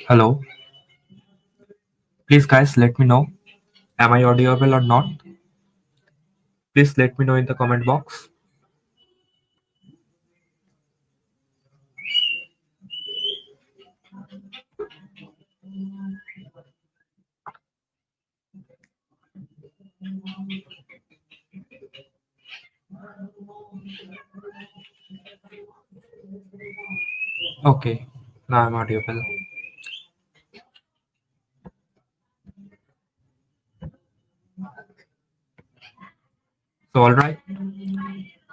Hello. Please, guys, let me know. Am I audible or not? Please let me know in the comment box. Okay, now I'm audible. So, all right.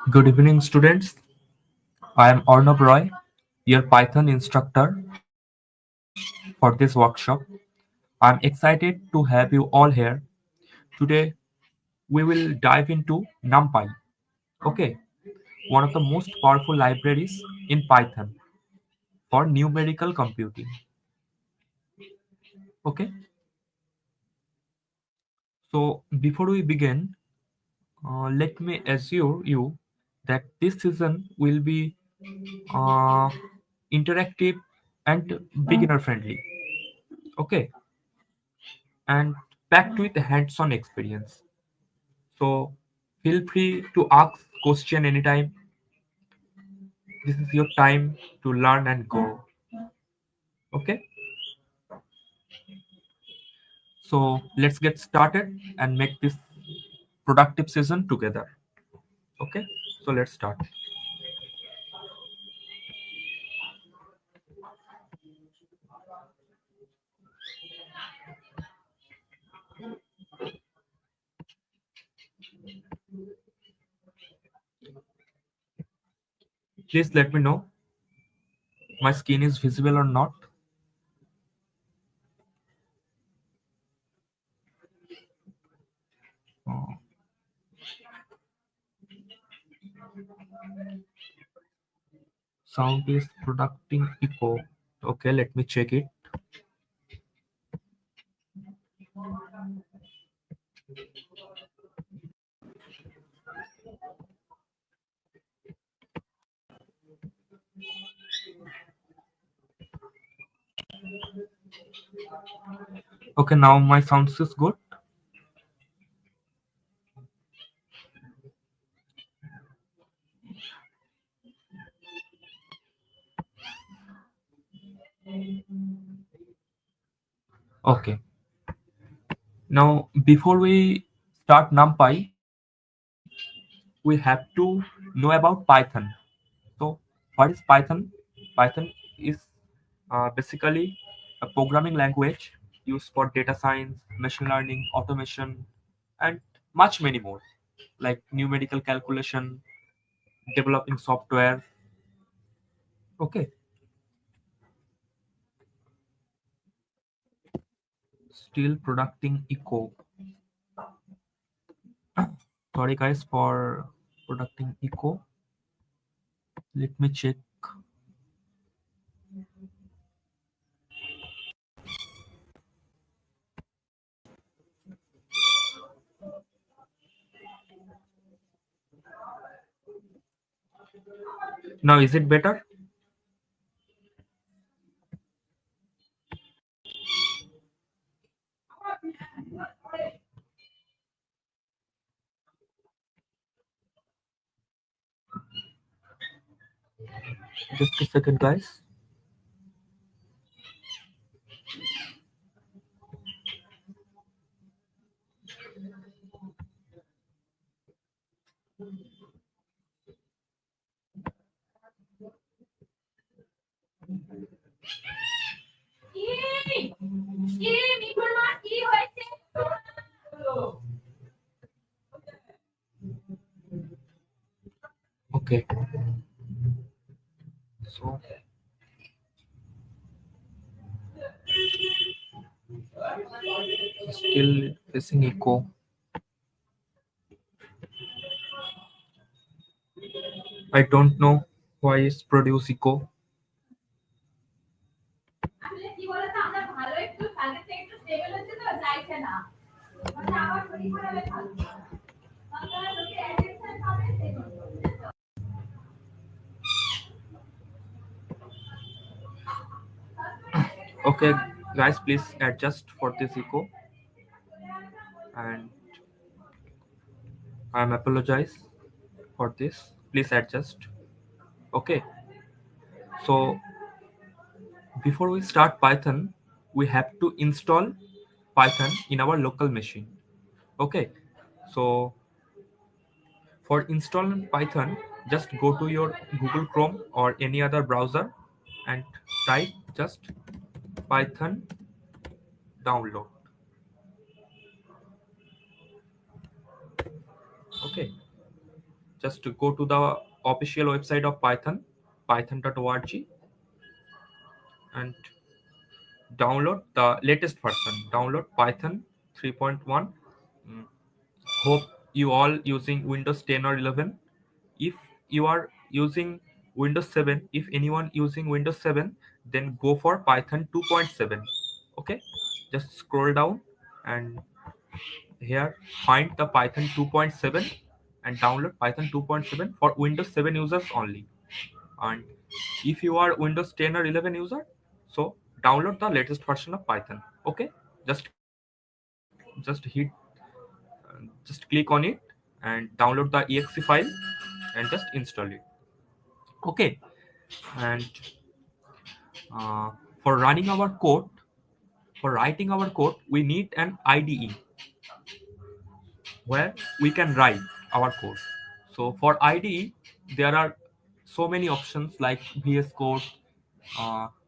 Good evening, students. I am Arnab Roy, your Python instructor for this workshop. I'm excited to have you all here. Today, we will dive into NumPy. Okay, one of the most powerful libraries in Python for numerical computing. Okay, so before we begin, let me assure you that this season will be uh, interactive and beginner friendly. Okay, and packed with hands-on experience. So feel free to ask question anytime. This is your time to learn and grow. Okay, so let's get started and make this productive season together. Okay, so let's start. Please let me know my skin is visible or not. Uh, Sound is producing echo. Okay, let me check it. Okay, now my sounds is good. Okay. Now, before we start NumPy, we have to know about Python. So, what is Python? Python is basically a programming language used for data science, machine learning, automation, and much many more, like numerical calculation, developing software. Okay, still producing echo. Sorry guys for producing echo. Let me check. Now is it better? Just a second guys. Okay, so still facing echo. I don't know why it's produce echo. Okay, guys, please adjust for this echo, and I'm apologize for this. Please adjust. Okay, so before we start Python, we have to install Python in our local machine. Okay, so for installing Python, just go to your Google Chrome or any other browser and type just Python download. Okay, just to go to the official website of Python, python.org, and download the latest version. Download Python 3.1. Mm, Hope you all using Windows 10 or 11. If you are using Windows 7, if anyone using Windows 7, then go for Python 2.7. Okay, just scroll down and here find the Python 2.7 and download Python 2.7 for Windows 7 users only. And if you are Windows 10 or 11 user, so download the latest version of Python. Okay, just hit just click on it and download the exe file and just install it. Okay, and uh, for running our code, for writing our code, we need an IDE where we can write our code. So for IDE, there are so many options like VS Code,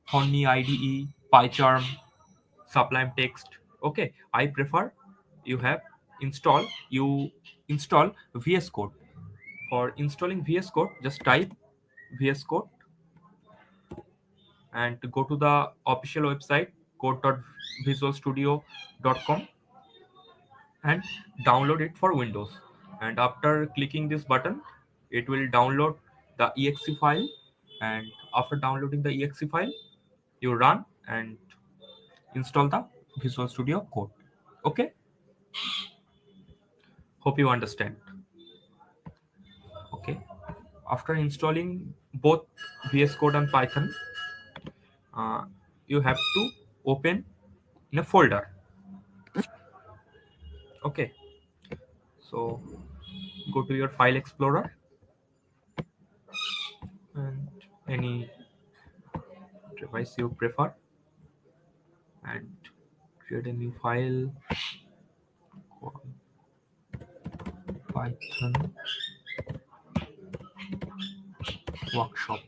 Honey IDE, PyCharm, Sublime Text. Okay, I prefer you install VS Code. For installing VS Code, just type VS Code and go to the official website code.visualstudio.com and download it for Windows. And after clicking this button, it will download the exe file. And after downloading the exe file, you run and install the Visual Studio Code. Okay, hope you understand. Okay, after installing both VS Code and Python, uh, you have to open in a folder. Okay, so go to your file explorer and any device you prefer and create a new file called Python workshop.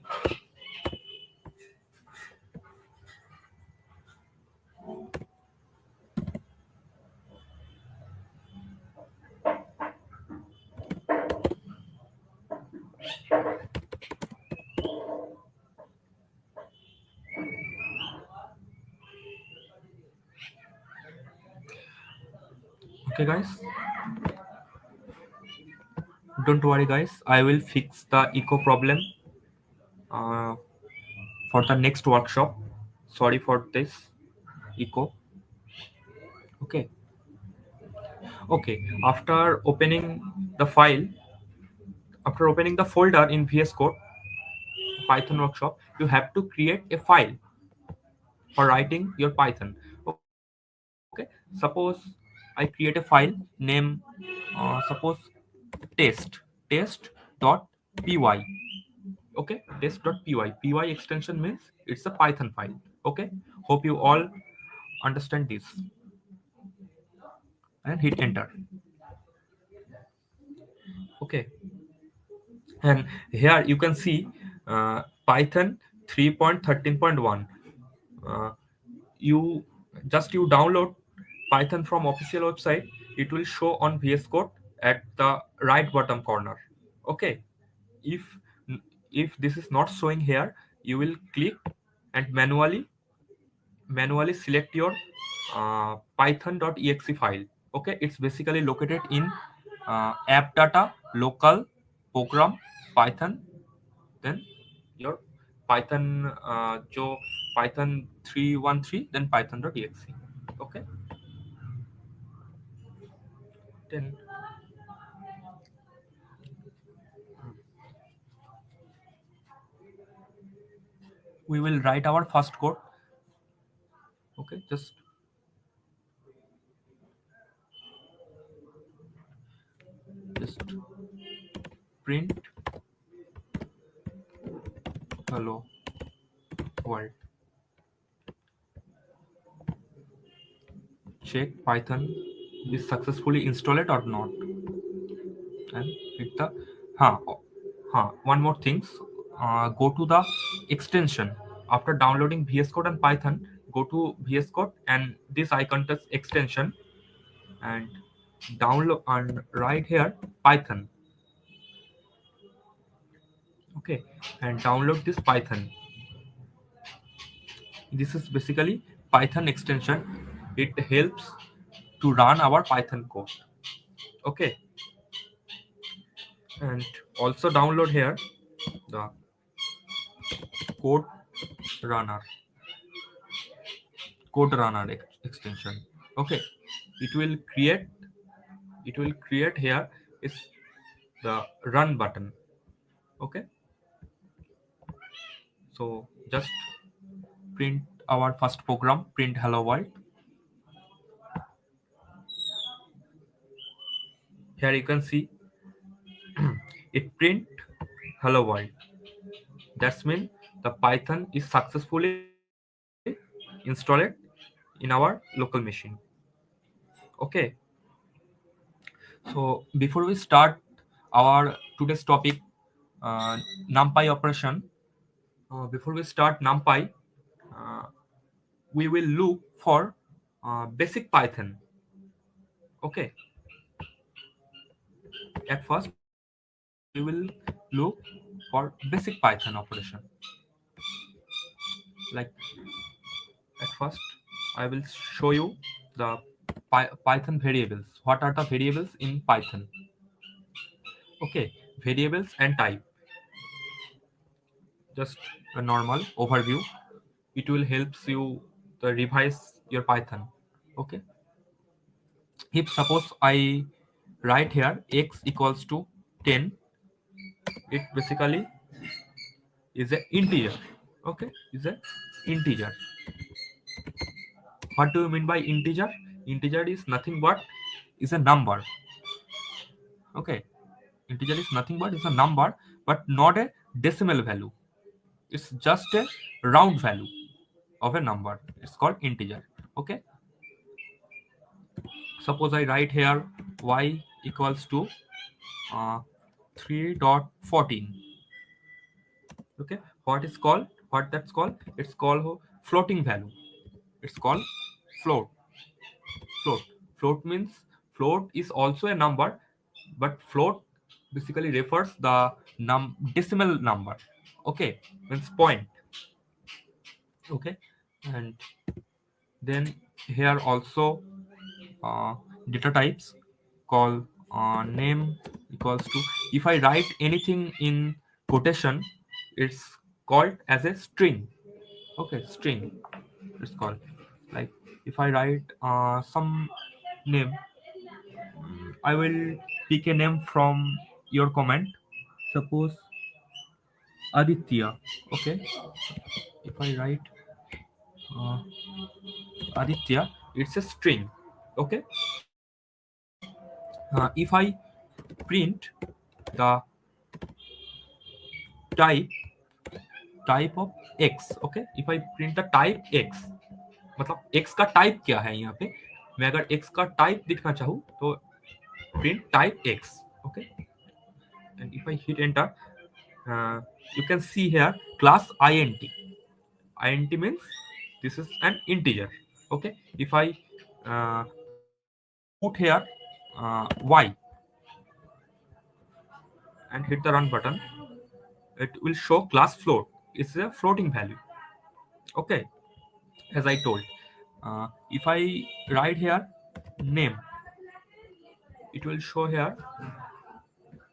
Okay, guys, don't worry, guys. I will fix the echo problem uh, for the next workshop. Sorry for this echo. Okay, okay. After opening the folder in VS Code Python workshop, you have to create a file for writing your Python. Okay, suppose I create a file name, suppose test test.py. Okay, test.py extension means it's a Python file. Okay, hope you all understand this, and hit enter. Okay, and here you can see Python 3.13.1. uh, you you download Python from official website. It will show on VS Code at the right bottom corner. Okay, if if this is not showing here, you will click and manually select your python.exe file. Okay, it's basically located in app data local program python, then your python jo python 313, then python.exe. Okay, then we will write our first code. Okay, just print hello world. Check python is successfully installed or not, and hit the huh, one more things. Go to the extension after downloading VS Code and Python. Go to VS Code and this icon touch extension, and download and right here Python. Okay, and download this Python. This is basically Python extension. It helps to run our Python code. Okay, and also download here the code runner extension. Okay, it will create here is the run button. Okay, so just print our first program, print hello world. Here you can see it print hello world. That's mean the Python is successfully installed in our local machine. Okay, so before we start our today's topic, uh, NumPy operation, before we start NumPy, uh, we will look for basic Python. Okay, at first we will look for basic Python operation. Like at first, I will show you the Python variables. What are the variables in Python? Okay, variables and type. Just a normal overview. It will helps you to revise your Python. Okay, if suppose I write here x equals to 10, it basically is a integer. Okay, is a integer. What do you mean by integer? Integer is nothing but is a number. Okay, integer is nothing but is a number, but not a decimal value. It's just a round value of a number. It's called integer. Okay, suppose I write here y equals to uh, 3.14. Okay, what that's called? It's called floating value. It's called float. Float. Float means float is also a number, but float basically refers the decimal number. Okay, means point. Okay, and then here also data types call name equals to, if I write anything in quotation, it's called as a string. Okay, string it's called. Like if I write some name, I will pick a name from your comment. Suppose Aditya. Okay, if I write uh, Aditya, it's a string. Okay, if I print the type type of x, okay, if I print the type x, मतलब x का type क्या है यहाँ पे, मैं अगर x का type दिखना चाहूँ तो print type x. Okay, and if I hit enter, uh, you can see here class int. Int means this is an integer. Okay, if I put here y and hit the run button, it will show class float. It's a floating value. Okay, as I told. If I write here name, it will show here.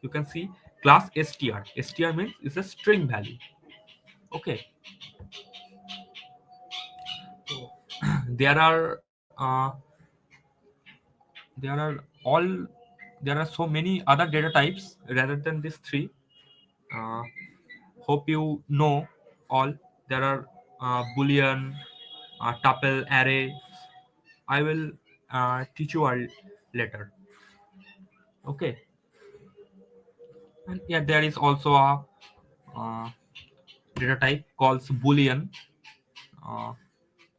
You can see class str. Str means it's a string value. Okay, there are there are all there are so many other data types rather than these three. Uh, Hope you know all. There are boolean, tuple, array. I will teach you all later. Okay, and yeah, there is also a uh, data type calls boolean. Uh,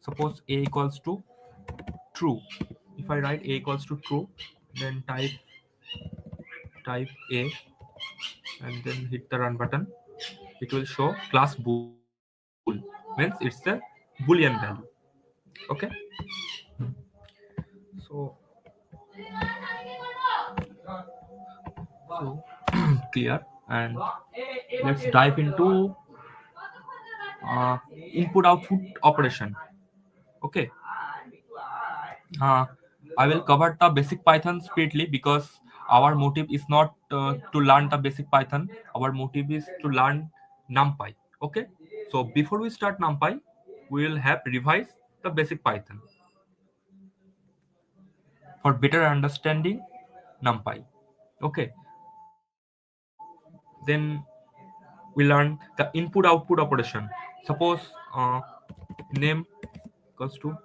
Suppose a equals to true. If I write a equals to true, then type a and then hit the run button, it will show class bool. Means it's a boolean value. Okay, so so clear, and let's dive into input output operation. Okay, uh, I will cover the basic Python speedily because our motive is not to learn the basic Python. Our motive is to learn NumPy. Okay, so before we start NumPy, we will have revise the basic Python for better understanding NumPy. Okay, then we learn the input output operation. Suppose name equals to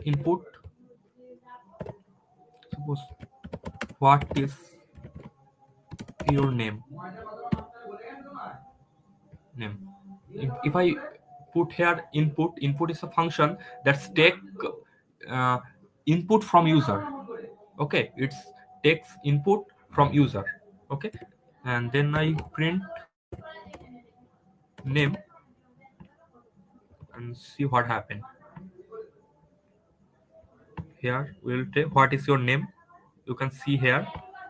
input. Suppose what is your name. If I put here input is a function that's take uh, input from user. Okay, it's takes input from user. Okay, and then I print name and see what happened. Here we'll take what is your name. You can see here.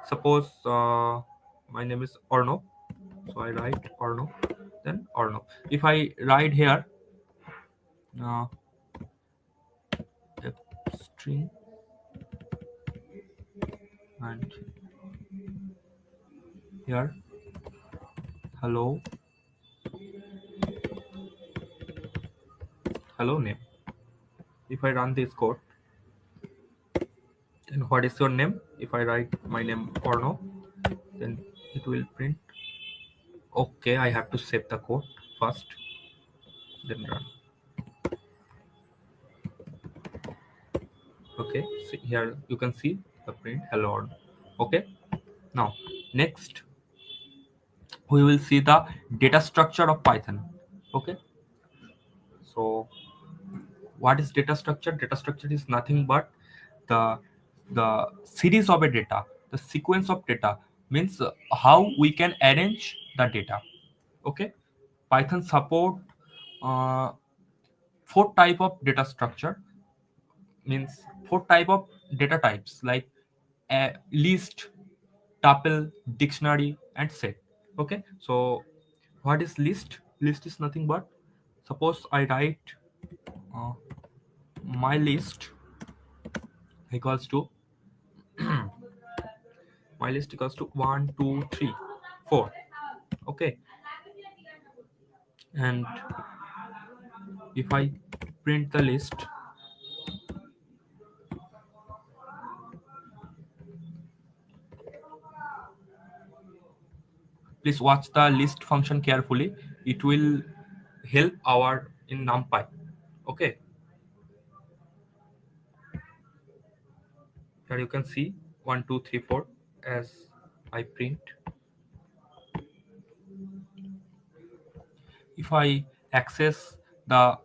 Suppose my name is Orno, so I write Orno, then Orno. If I write here uh, a string and here hello hello name. If I run this code, then what is your name? If I write my name Orno, then it will print. Okay, I have to save the code first, then run. Okay, see here you can see the print hello Orno. Okay, now next we will see the data structure of Python. Okay, so what is data structure? Data structure is nothing but the series of a data, the sequence of data, means how we can arrange the data. Okay, Python support uh, four type of data structure, means four type of data types like a list, tuple, dictionary, and set. Okay, so what is list? List is nothing but, suppose I write uh, my list equals to my list equals to 1 2 3 4. Okay, and if I print the list, please watch the list function carefully. It will help our in NumPy. Okay, here you can see 1 2 3 4 as I print. If I access the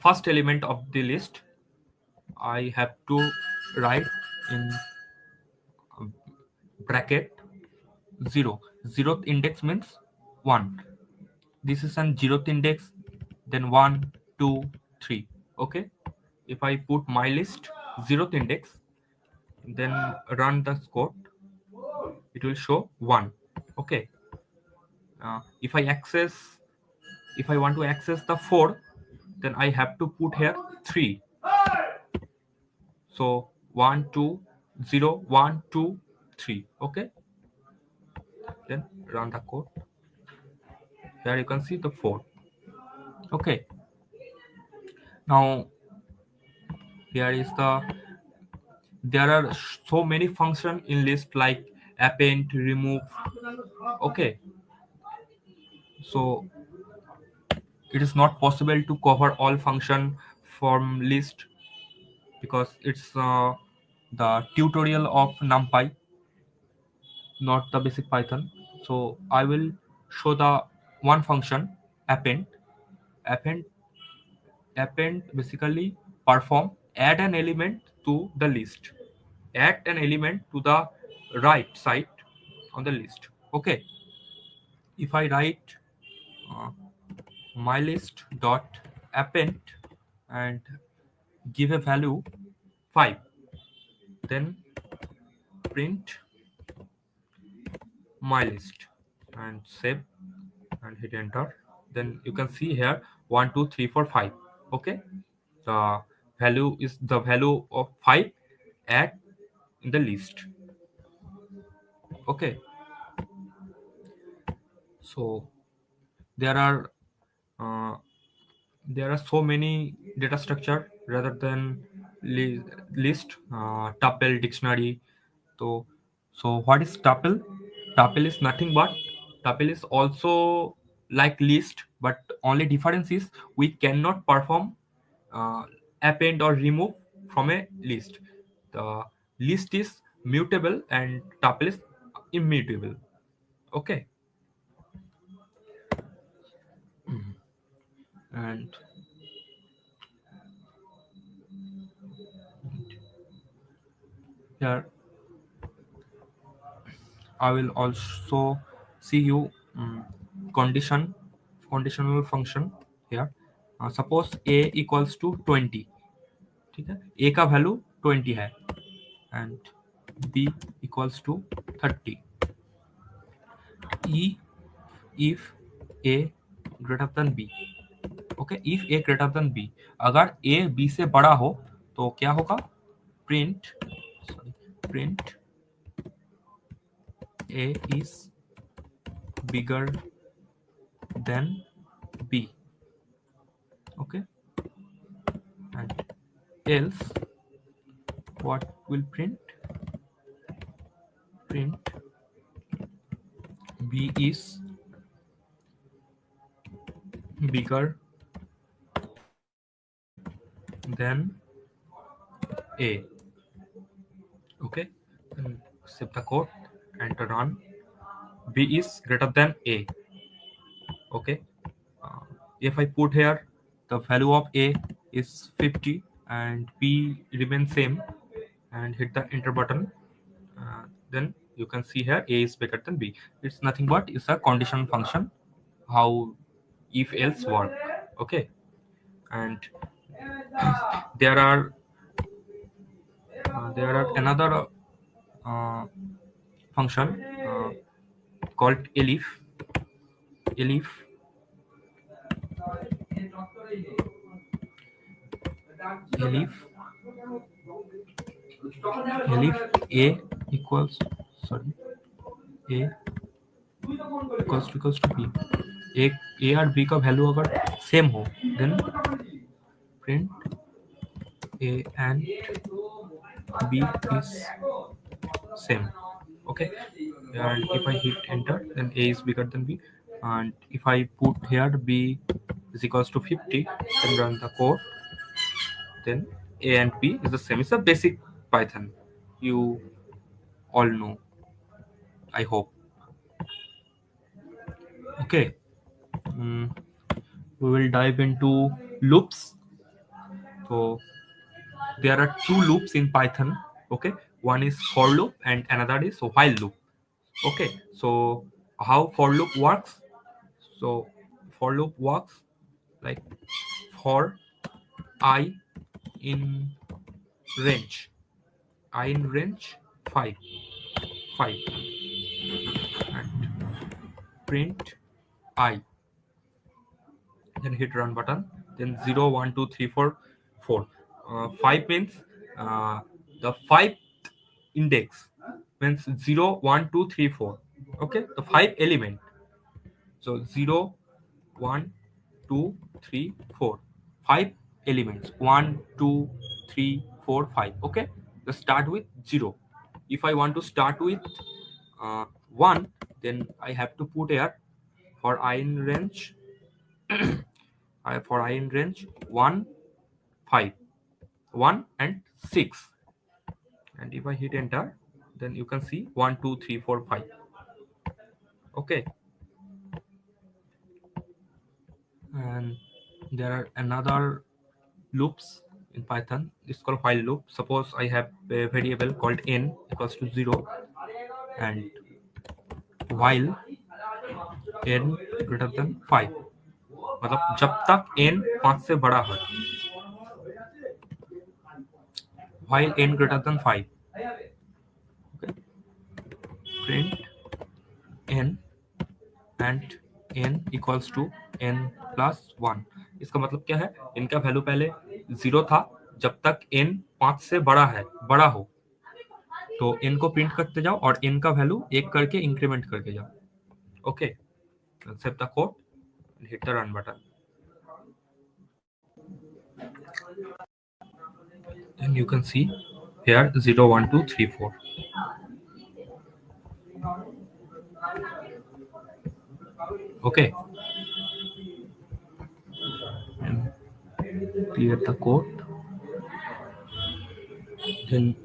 first element of the list, I have to write in bracket 0. Zeroth index means 1. This is an zeroth index, then 1 2 3. Okay, if I put my list zeroth index, then run the code, it will show 1. Okay, if I want to access the 4, then I have to put here 3. So 1 2 0 1 2 3. Okay, then run the code. Here you can see the 4. Okay, now here is there are so many functions in list like append, remove. Okay, so it is not possible to cover all function from list because it's the tutorial of NumPy, not the basic Python. So I will show the one function append. Append append basically perform add an element to the list. Add an element to the right side on the list. Okay, if I write uh, my list dot append and give a value 5, then print my list and save and hit enter, then you can see here 1 2 3 4 5. Okay, the value is the value of 5 add in the list. Okay, so there are uh, there are so many data structure rather than list, tuple, dictionary. So so what is tuple? Tuple is nothing but tuple is also like list, but only difference is we cannot perform uh, append or remove from a list. The list is mutable and tuple is immutable. Okay, and here I will also see you condition conditional function here. Suppose a equals to 20. ठीक है, a का value 20 है and b equals to 30. e if a greater than b. Okay, if a greater than b, अगर a b से बड़ा हो तो क्या होगा? Print print a is bigger than b. Okay, and else what will print? Print b is bigger than a. Okay, then save the code and run. B is greater than a. Okay, uh, if I put here the value of a is 50 and b remains same and hit the enter button, then you can see here a is bigger than b. It's nothing but it's a condition function, how if else work. Okay, and there are there are another uh, function called elif. Elif Elif a equals, sorry, a equals to b, a और b का value अगर same हो then print a and b is same. Okay, and if I hit enter then a is bigger than b, and if I put here b is equals to 50 then run the code, then a and b is the same. It's a basic Python, you all know, I hope. Okay, mm, we will dive into loops. So there are two loops in Python. Okay, one is for loop and another is while loop. Okay, so how for loop works? So for loop works like for I in range, I in range 5, 5, and print I, then hit run button, then 0 1 2 3 4 4. 5 means the 5 index means 0 1 2 3 4. Okay, the 5 element. So 0 1 2 3 4, 5 elements, 1 2 3 4 5. Okay, let's start with 0. If I want to start with 1, then I have to put here for I in range, for I in range 1 5, 1 and 6, and if I hit enter then you can see 1 2 3 4 5. Okay, and there are another loops in Python. It's called while loop. Suppose I have a variable called n equals to 0, and while n greater than 5, मतलब जब तक n 5 से बड़ा है, while n greater than 5. Okay, print n and n equals to n plus 1. इसका मतलब क्या है, इनका वैल्यू पहले 0 था, जब तक n 5 से बड़ा हो तो n को प्रिंट करते जाओ और n का वैल्यू एक करके इंक्रीमेंट करके जाओ. Okay, save the code and hit the run button. Then you can see here 0 1 2 3 4. Okay, and clear the code. Then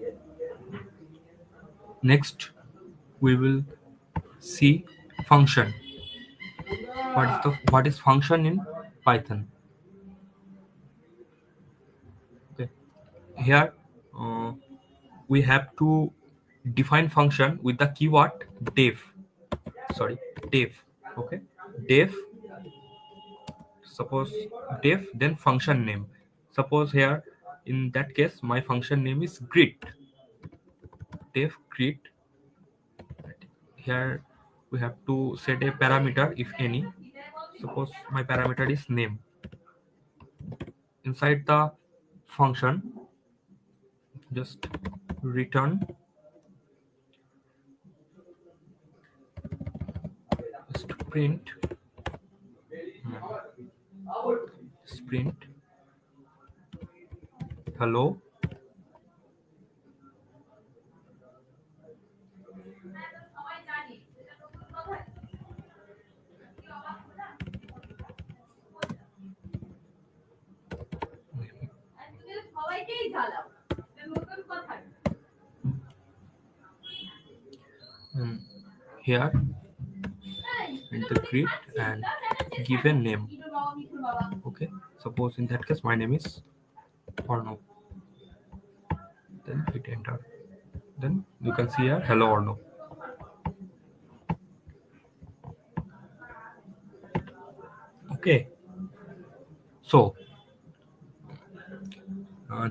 next we will see function. What is function in Python? Okay, here we have to define function with the keyword def. Sorry, def. Okay, def. Suppose def then function name. Suppose here in that case my function name is greet. Def greet. Here we have to set a parameter if any. Suppose my parameter is name. Inside the function just return, just print, just print hello. Here integrate and give a name. Okay, suppose in that case my name is Orno. Then hit enter. Then you can see here hello Orno. Okay, so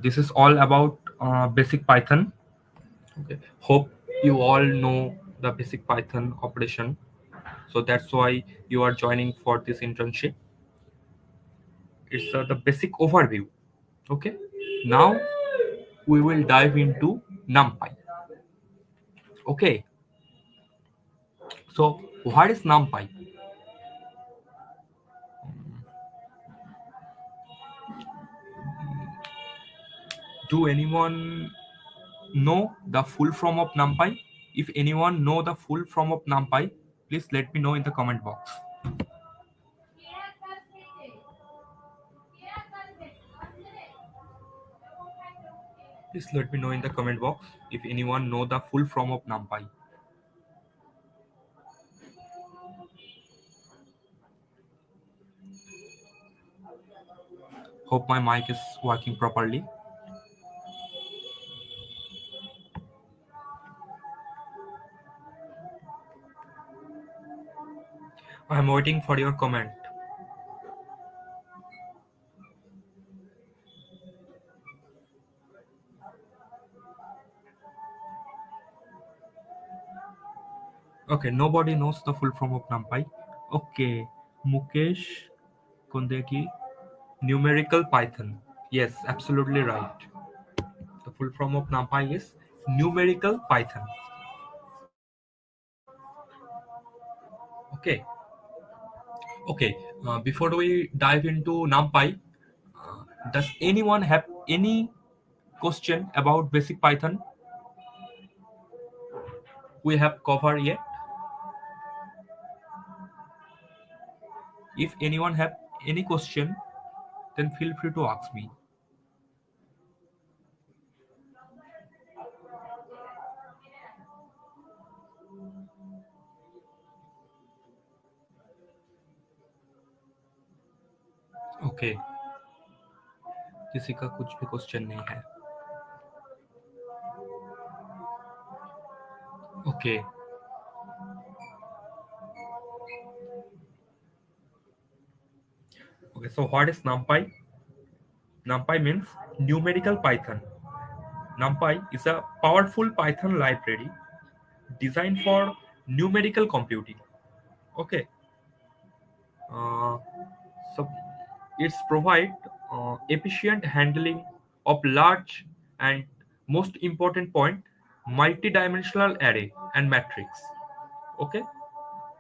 this is all about basic Python. Okay, hope you all know the basic Python operation, so that's why you are joining for this internship. It's the basic overview. Okay, now we will dive into NumPy. Okay, so what is NumPy? Do anyone know the full form of NumPy? If anyone know the full form of NumPy, please let me know in the comment box. Please let me know in the comment box if anyone know the full form of NumPy. Hope my mic is working properly. I am waiting for your comment. Okay, nobody knows the full form of NumPy. Okay, Mukesh Kondeki, numerical Python. Yes, absolutely right. The full form of NumPy is numerical Python. Okay, okay. Before we dive into NumPy, does anyone have any question about basic Python we have covered yet? If anyone have any question, then feel free to ask me. Okay, किसी का कुछ भी question नहीं है. Okay, okay. So what is NumPy? NumPy means numerical Python. NumPy is a powerful Python library designed for numerical computing. Okay, uh, so it's provide efficient handling of large and most important point multi-dimensional array and matrix. Okay,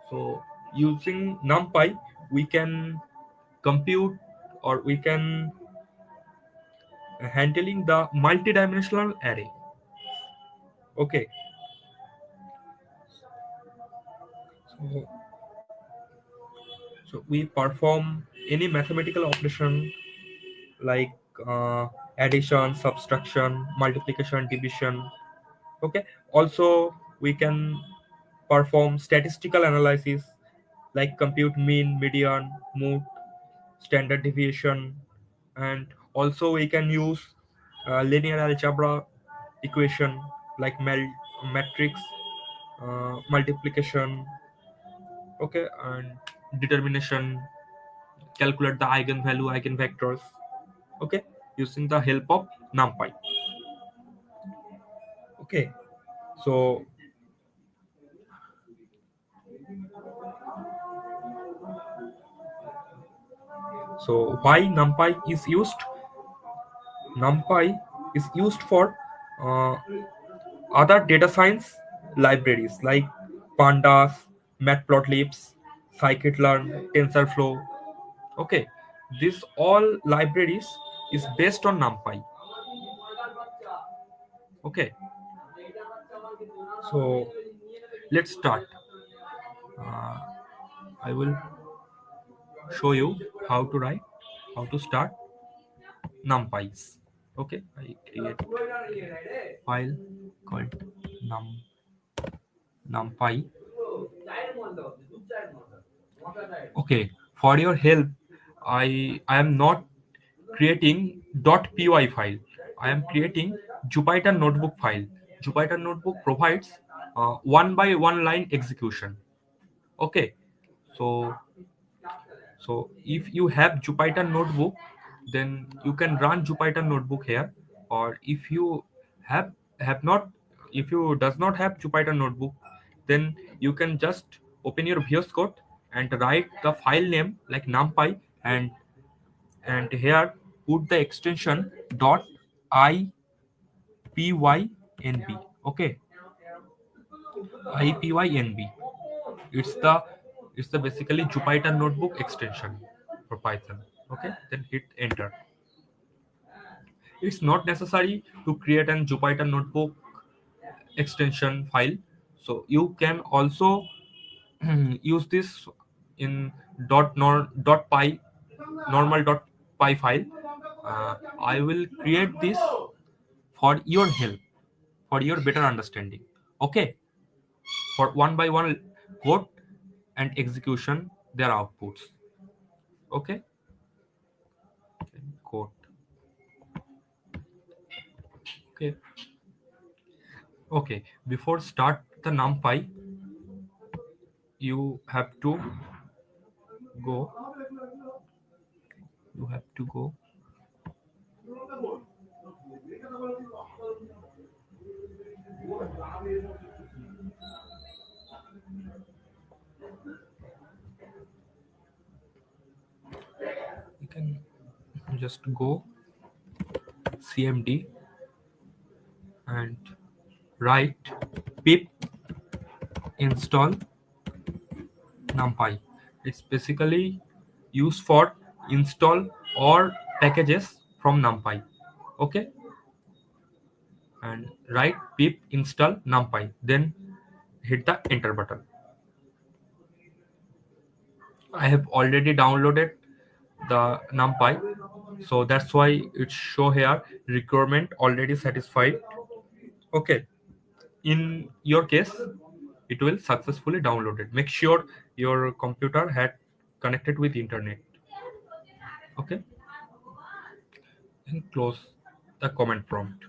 so using NumPy we can compute or we can handling the multi-dimensional array. Okay, so so we perform any mathematical operation like addition, subtraction, multiplication, division. Okay. Also, we can perform statistical analysis like compute mean, median, mode, standard deviation, and also we can use linear algebra equation like matrix multiplication. Okay, and determination, calculate the eigenvalue, eigenvectors. Okay, using the help of NumPy. Okay, so why NumPy is used? NumPy is used for uh, other data science libraries like pandas, matplotlibs, scikit-learn, tensorflow. Okay, these all libraries is based on NumPy. Okay, so let's start. uh, I will show you how to write, how to start numpys. Okay, I create file called numpy. Okay, for your help, I am not creating .py file. I am creating Jupyter notebook file. Jupyter notebook provides one by one line execution. Okay, so if you have Jupyter notebook, then you can run Jupyter notebook here. Or if you have have not, if you does not have Jupyter notebook, then you can just open your VS Code and write the file name like numpy, and here put the extension .ipy NB. Okay, IPYNB. It's the it's the basically Jupyter notebook extension for Python. Okay, then hit enter. It's not necessary to create an Jupyter notebook extension file. So you can also use this in dot py normal dot py file. I will create this for your help, for your better understanding. Okay, for one by one code and execution their outputs. Okay, code. Okay, okay. Before start the NumPy, you have to go. You have to go. You can just go CMD and write pip install NumPy. It's basically used for install or packages from NumPy. Okay, and write pip install NumPy. Then hit the enter button. I have already downloaded the NumPy, so that's why it show here requirement already satisfied. Okay, in your case, it will successfully downloaded. Make sure your computer had connected with internet. Okay, and close the comment prompt.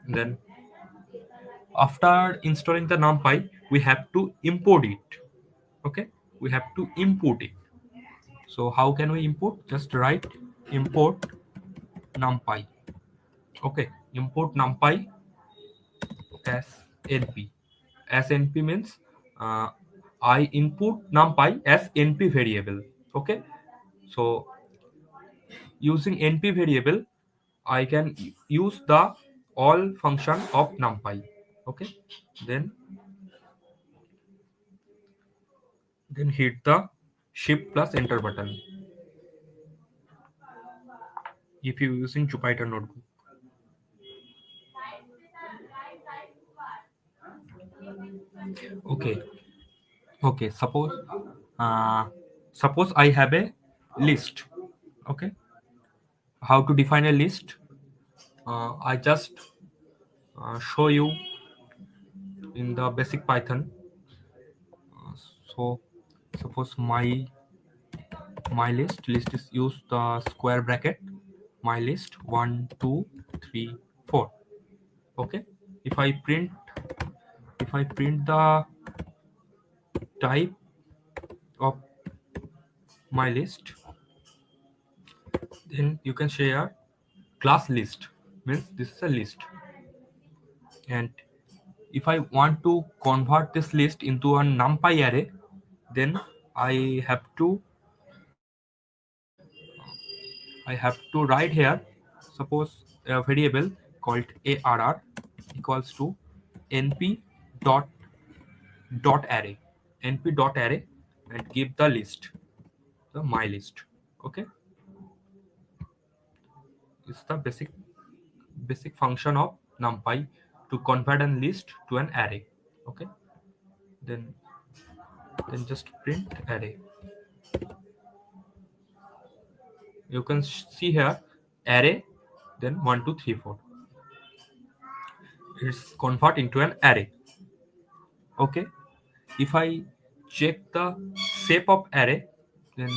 Then after installing the NumPy, we have to import it. Okay, we have to import it. So how can we import? Just write import NumPy. Okay, import NumPy as NP. As NP means uh, I input NumPy as NP variable. Okay, so using NP variable, I can use the all function of NumPy. Okay, then hit the shift plus enter button if you're using Jupyter notebook. Okay, okay. Uh, suppose I have a list. Okay, how to define a list? I just show you in the basic Python. So suppose my list is use the square bracket. My list 1 2 3 4. Okay, if I print the type of my list, then you can share class list, means this is a list. And if I want to convert this list into a numpy array, then i have to I have to write here, suppose a variable called arr equals to np dot array, np dot array, and give the list, the my list. Okay, it's the basic function of numpy to convert a list to an array. Okay, then just print array. You can see here array, then 1 2 3 4. It's convert into an array. Okay, if I check the shape of array, then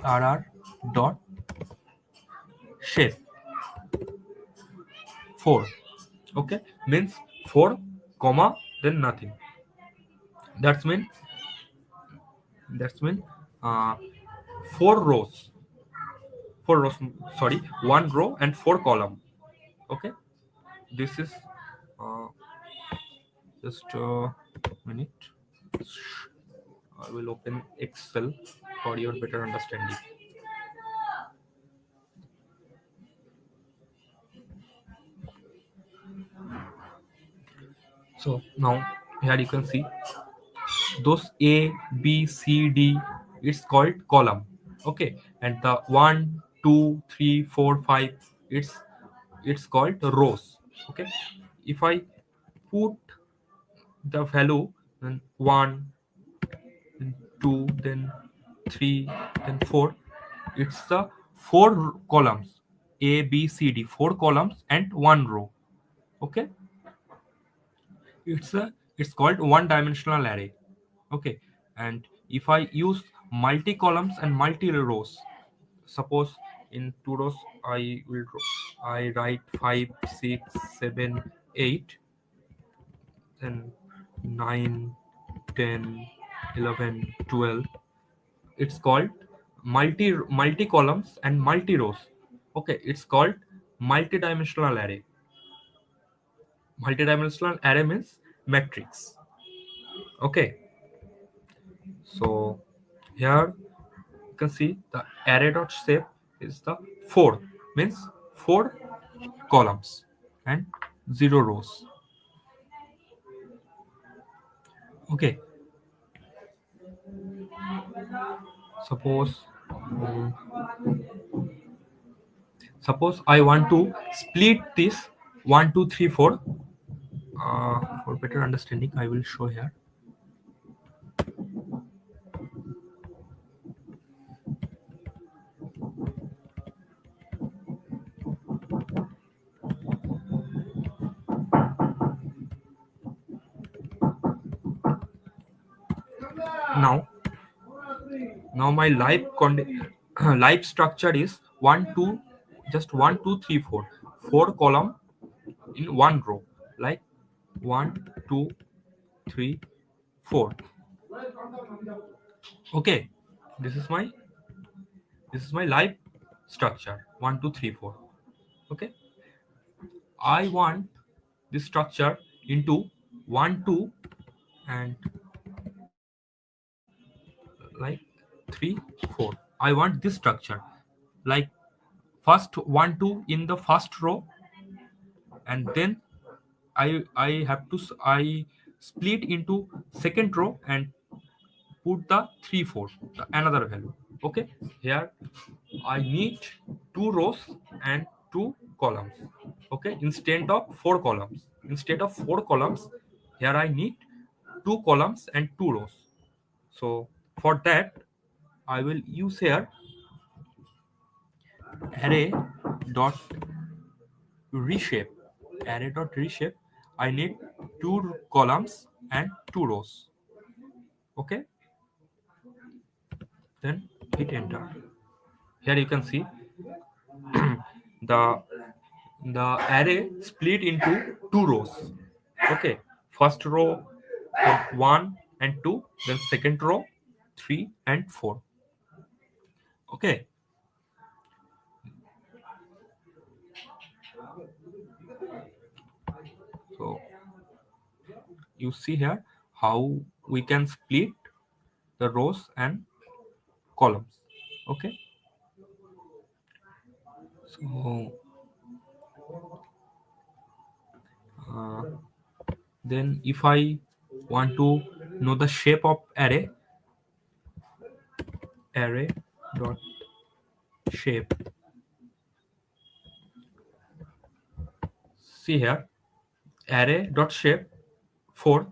arr dot shape 4. Okay, means 4 comma then nothing. That's mean that's mean, uh, 4 rows, 4 rows, sorry, 1 row and 4 column. Okay, this is uh, just a minute. I will open Excel for your better understanding. So now here you can see those A, B, C, D. It's called column. Okay, and the 1, 2, 3, 4, 5. It's called rows. Okay, if I put the value then 1, then 2, then 3, then 4. It's the four columns A, B, C, D. Four columns and one row. Okay, it's called one-dimensional array. Okay, and if I use multi columns and multi rows, suppose in two rows I write 5, 6, 7, 8, then 9, 10, 11, 12. It's called multi columns and multi rows. Okay, it's called multi-dimensional array. Multi-dimensional array means matrix. Okay, so here you can see the array dot shape is the 4, means 4 columns and 0 rows. Okay, suppose um, suppose I want to split this 1, 2, 3, 4. For better understanding I will show here. Now now my life structure is 1 2, just 1, 2, 3, 4, 4 column in one row, like 1, 2, 3, 4. Okay, this is my life structure 1, 2, 3, 4. Okay, I want this structure into 1 2 and like 3, 4. I want this structure like first 1, 2 in the first row, and then I have to I split into second row and put the 3, 4, the another value. Okay, here I need two rows and two columns. Okay, instead of four columns, here I need two columns and two rows. So for that I will use here array dot reshape. Array dot reshape. I need two columns and two rows. Okay, then hit enter. Here you can see the array split into two rows. Okay, first row then 1 and 2, then second row 3 and 4. Okay, so you see here how we can split the rows and columns. Okay, so uh, then if I want to know the shape of array dot shape, see here array dot shape 4.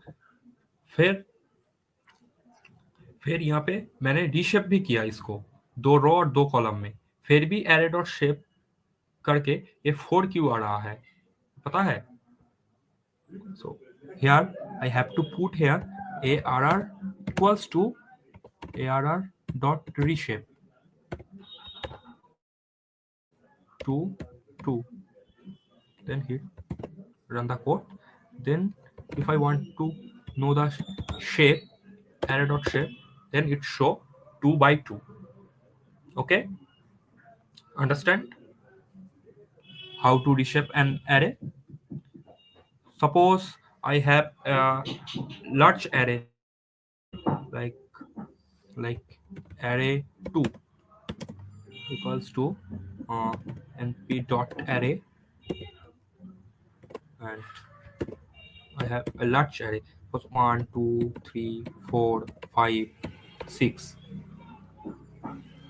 फिर यहाँ पे मैंने reshape भी किया इसको, दो रो और दो कॉलम में, फिर भी array dot shape करके ये 4 क्यों आ रहा है पता है? So here I have to put here arr equals to arr dot reshape 2 2, then hit run the code. Then if I want to know the shape, array dot shape, then it show 2 by 2. Okay, understand how to reshape an array? Suppose I have a large array like array 2 equals to uh, np dot array, and I have a large array. Was 1, 2, 3, 4, 5, 6.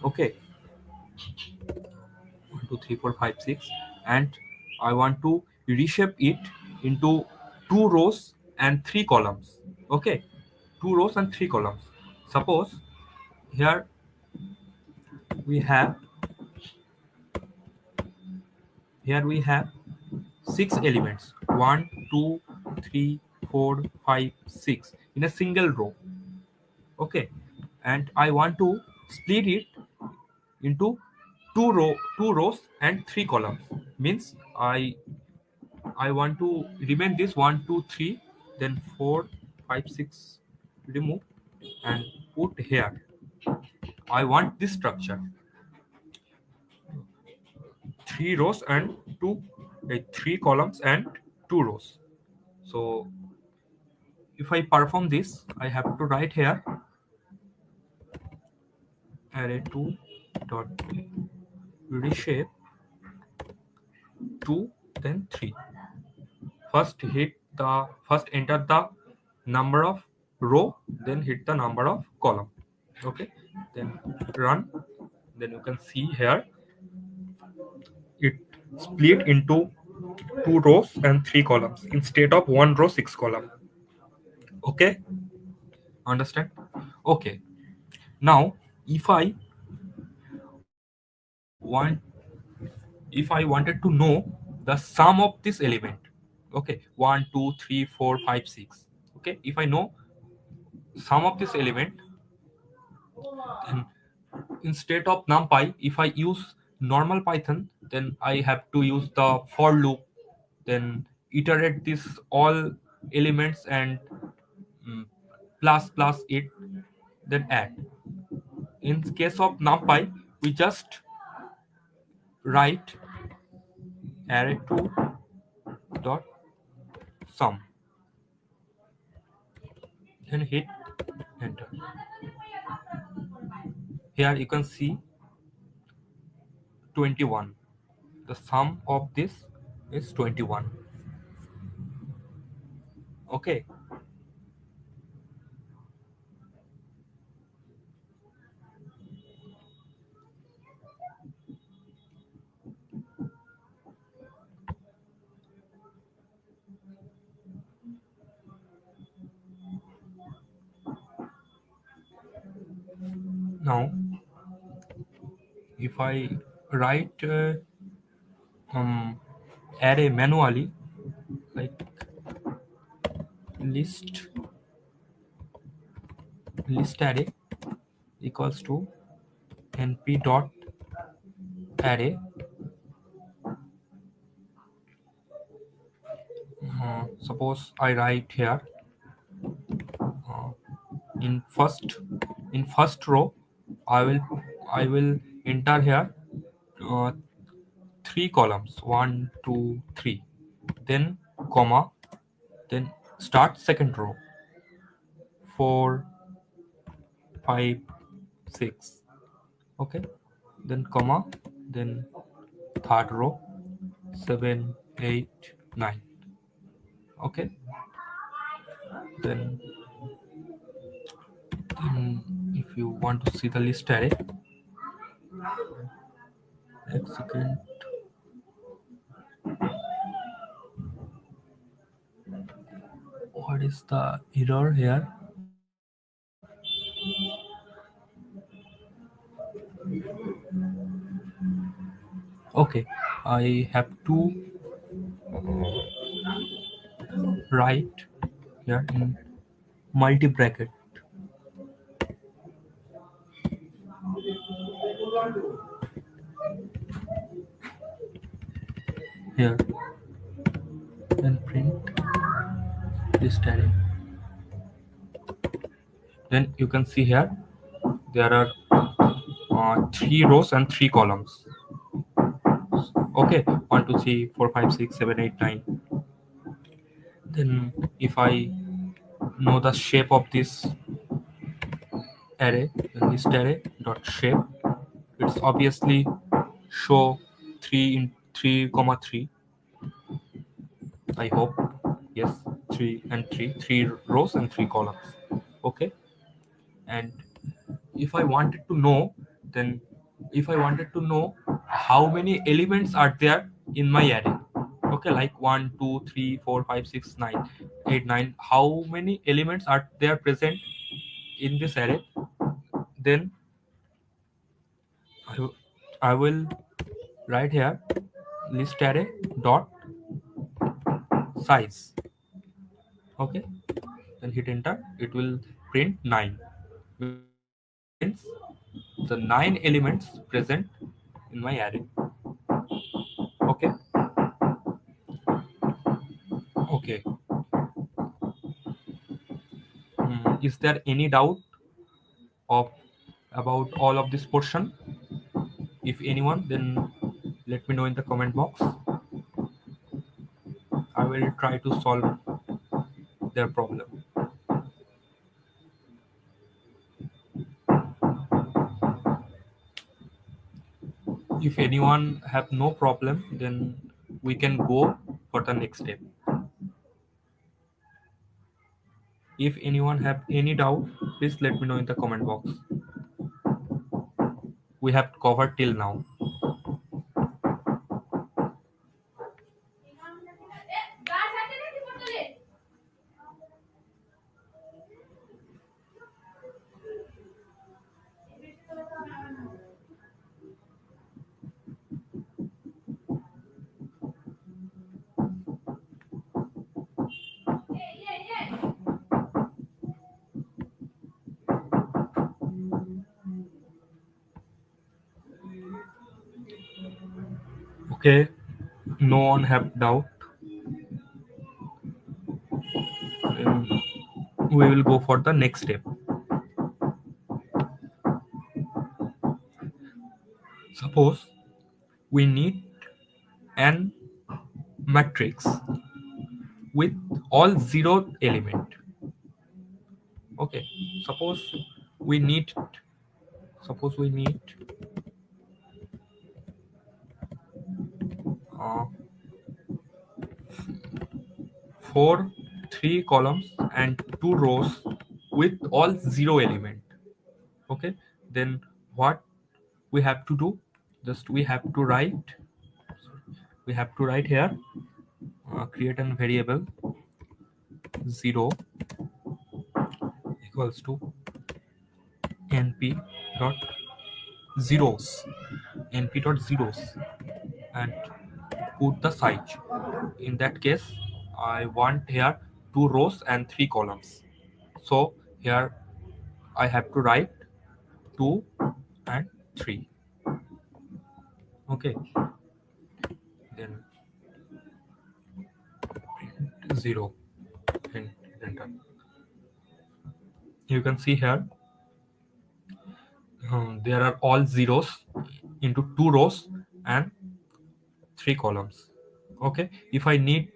Okay, 1, 2, 3, 4, 5, 6, and I want to reshape it into 2 rows and 3 columns. Okay, 2 rows and 3 columns. Suppose here we have here we have 6 elements, 1, 2, 3, 4, 5, 6 in a single row. Okay, and I want to split it into 2 rows and 3 columns. Means I want to remain this 1, 2, 3, then 4, 5, 6, remove and put here. I want this structure, 3 rows and 3 columns and 2 rows. So if I perform this, I have to write here array 2 dot reshape 2 then 3. First enter the number of row, then hit the number of column. Okay, then run. Then you can see here it split into 2 rows and 3 columns instead of 1 row 6 column. Okay, understand? Okay, now if I want to know the sum of this element, okay, 1, 2, 3, 4, 5, 6. Okay, if I know sum of this element, then instead of numpy, if I use normal python, then I have to use the for loop, then iterate this all elements and mm, plus it, then add. In case of numpy, we just write array2 dot sum and hit enter. Here you can see 21. The sum of this is 21. Okay, now if I write um, array manually, like list array equals to np dot array, suppose I write here uh, in first row, I will enter here uh, 3 columns, 1, 2, 3, then comma, then start second row, 4, 5, 6. Okay, then comma, then third row, 7, 8, 9. Okay, then if you want to see the list array, execute. What is the error here? Okay, I have to write here in multi bracket here, then print list array. Then you can see here there are 3 rows and 3 columns. Okay, 1, 2, 3, 4, 5, 6, 7, 8, 9. Then if I know the shape of this array, then list array dot shape. It's obviously show 3 in 3 comma 3. I hope yes, 3 and 3, 3 rows and 3 columns. Okay, and if I wanted to know, then if I wanted to know how many elements are there in my array, okay, like 1 2 3 4 5 6 9 8 9, how many elements are there present in this array, then I, I will write here list array dot size. Okay, then hit enter, it will print 9, which means the 9 elements present in my array. Okay, okay. Is there any doubt of about all of this portion? If anyone, then let me know in the comment box. I will try to solve their problem. If anyone have no problem, then we can go for the next step. If anyone have any doubt, please let me know in the comment box. We have covered till now. Okay, no one have doubt. Um, we will go for the next step. Suppose we need an matrix with all zero element. Okay, suppose we need suppose we need uh, four three columns and two rows with all zero element. Okay, then what we have to do, just we have to write here, create a variable 0 equals to np dot zeros, np dot zeros, and put the size. In that case, I want here two rows and three columns. So here I have to write 2 and 3. Okay, then 0 and enter. You can see here there are all zeros into two rows and three columns. Okay, if I need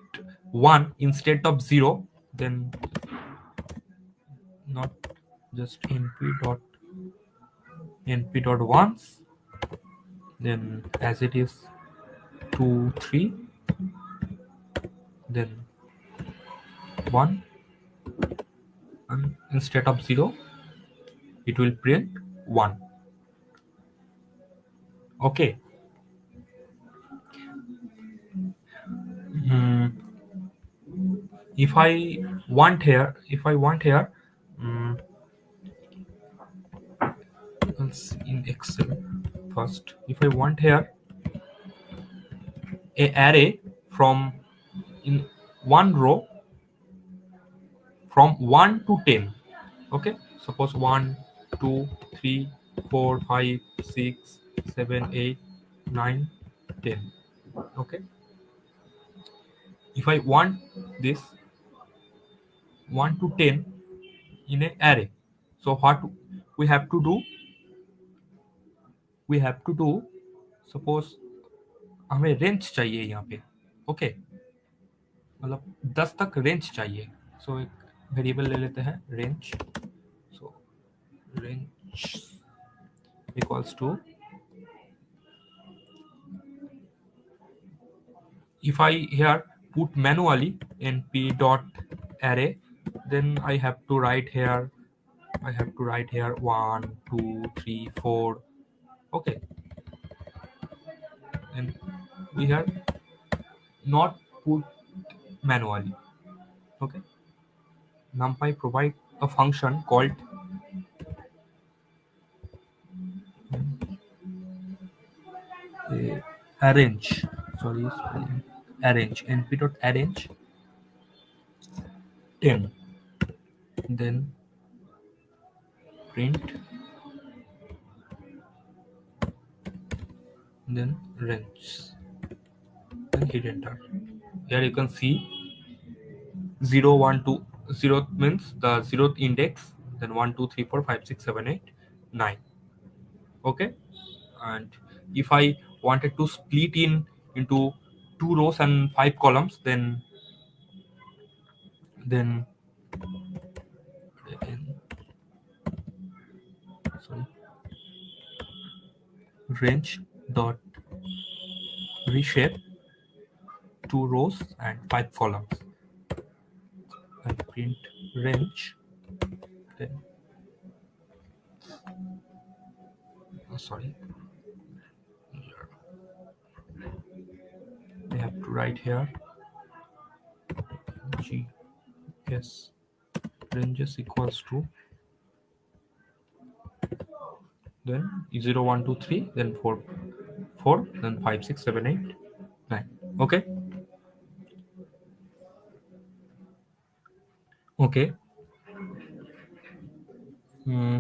one instead of 0, then not just np dot ones, then as it is 2 3, then 1, and instead of 0 it will print 1. Okay. Hmm, if I want here, um, let's see in excel first. If I want here a array from in one row from 1 to 10. Okay, suppose 1 2 3 4 5 6 7 8 9 10. Okay, if I want this 1 to 10 in an array, so what we have to do, we have to do suppose हमें range चाहिए यहाँ पे. Okay, मतलब 10 तक range चाहिए. सो एक variable ले लेते हैं range. So range equals to, if I here put manually np dot array, then I have to write here 1 2 3 4. Okay, and we have not put manually. Okay, NumPy provide a function called arrange. Sorry, spelling. Arrange np dot arrange 10, then print, then range, then hit enter. Here you can see 0 1 2 0 means the zeroth index, then 1 2 3 4 5 6 7 8 9. Okay, and if I wanted to split in into 2 rows and 5 columns, then sorry, range dot reshape 2 rows and 5 columns, and print range, then sorry, I have to write here g yes ranges equals to, then 0 1 2 3, then 4 4, then 5 6 7 8 9. Okay, okay. Hmm.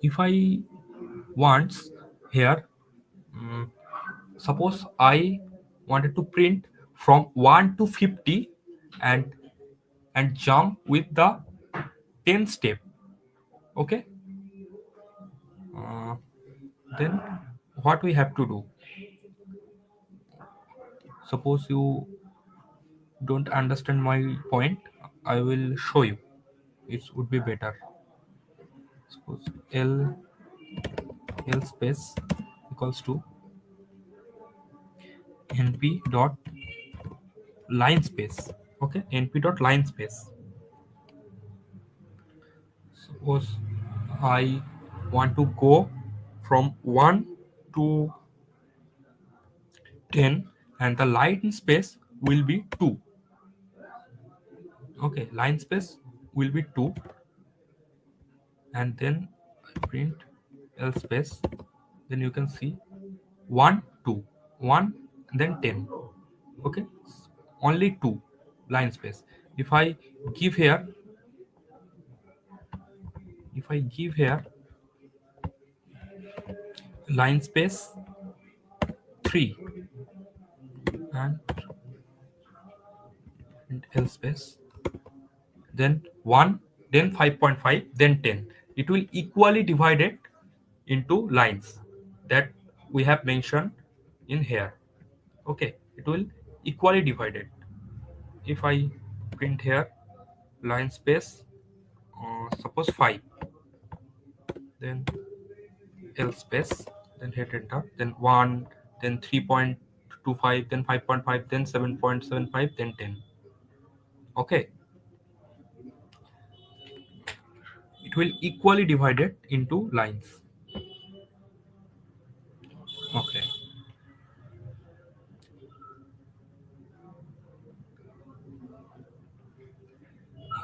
If I wants here, mm, suppose I wanted to print from 1 to 50, and jump with the 10 step. Okay, uh, then what we have to do, suppose you don't understand my point, I will show you, it would be better. Suppose l space equals to np dot line space. Okay, np dot line space. Suppose I want to go from 1 to 10, and the line space will be 2. Okay, line space will be 2, and then I print l space, then you can see 1 2 1, then 10. Okay, only 2 line space. If I give here, line space 3, and l space, then 1, then 5.5, then 10, it will equally divided into lines that we have mentioned in here. Okay, it will equally divided. If I print here line space, suppose 5, then l space, then hit enter, then 1, then 3.25, then 5.5, then 7.75, then 10. Okay, it will equally divided into lines. Okay,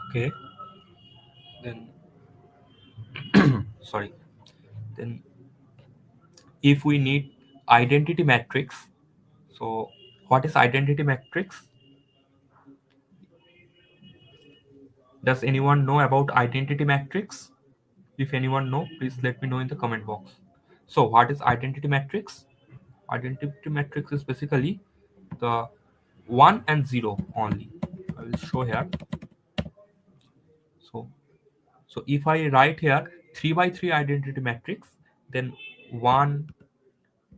okay, then sorry, then if we need identity matrix, so what is identity matrix? Does anyone know about identity matrix? If anyone know, please let me know in the comment box. So what is identity matrix? Identity matrix is basically the 1 and 0 only. I will show here. So if I write here 3 by 3 identity matrix, then 1,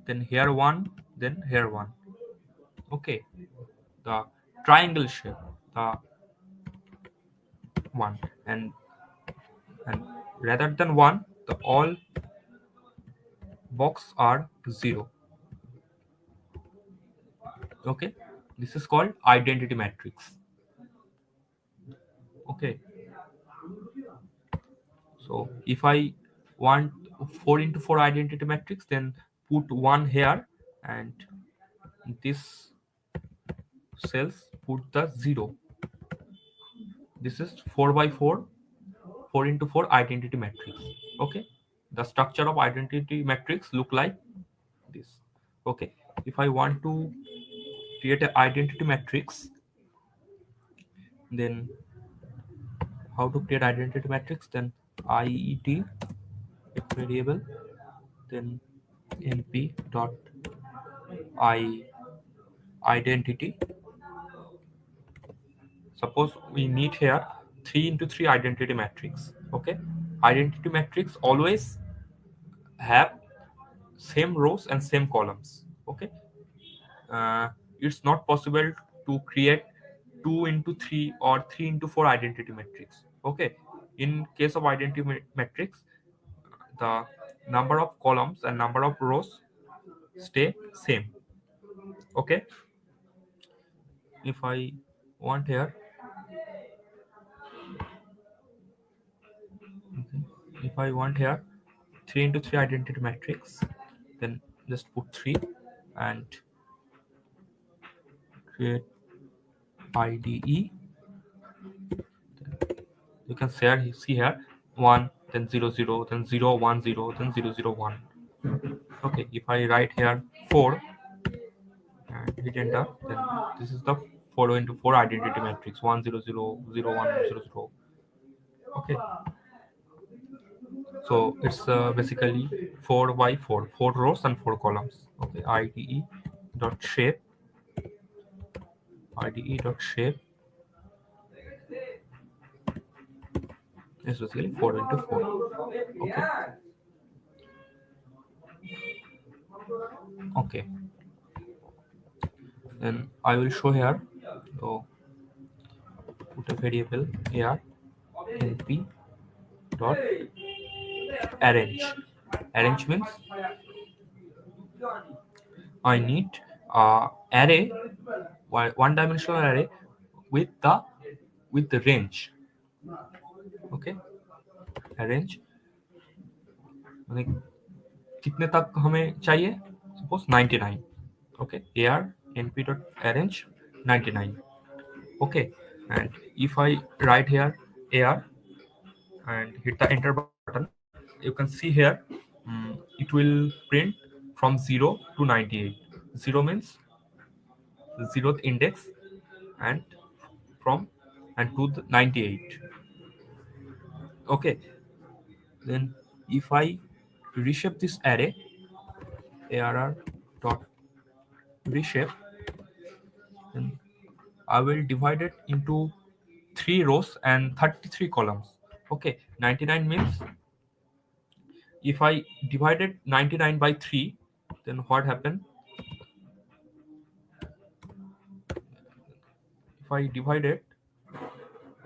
then here 1, then here 1. Okay, the triangle shape, the 1, and rather than 1, the all box are 0. Okay, this is called identity matrix. Okay, so if I want 4 into 4 identity matrix, then put 1 here, and this cells put the 0. This is 4 by 4, 4 into 4 identity matrix. Okay, the structure of identity matrix look like this. Okay, if I want to create an identity matrix, then how to create identity matrix? Then IET variable, then np dot I identity. Suppose we need here 3 into 3 identity matrix. Okay, identity matrix always have same rows and same columns. Okay, uh, it's not possible to create 2 into 3 or 3 into 4 identity matrix. Okay, in case of identity matrix, the number of columns and number of rows stay same. Okay, if I want here, if I want here 3 into 3 identity matrix, then just put 3 and create IDE. You can see here 1, then 0 0, then 0 1 0, then 0 0 1. Okay, if I write here 4 and hit enter, then this is the 4 into 4 identity matrix, 1 0 0 0 1 0 0. Okay, so it's basically 4 by 4, 4 rows and 4 columns. Okay, IDE dot shape is basically 4 into 4. Okay, okay, then I will show here. So put a variable here np dot arrange. Arrange means I need array, one dimensional array with the range. Okay, arrange माने कितने तक हमें चाहिए? Suppose 99. Okay, ar np dot arrange 99. Okay, and if I write here ar and hit the enter button, you can see here it will print from 0 to 98. 0 means the 0th index, and from and to the 98. Okay, then if I reshape this array, arr dot reshape, then I will divide it into 3 rows and 33 columns. Okay, 99 means if I divided 99 by 3, then what happened? If I divided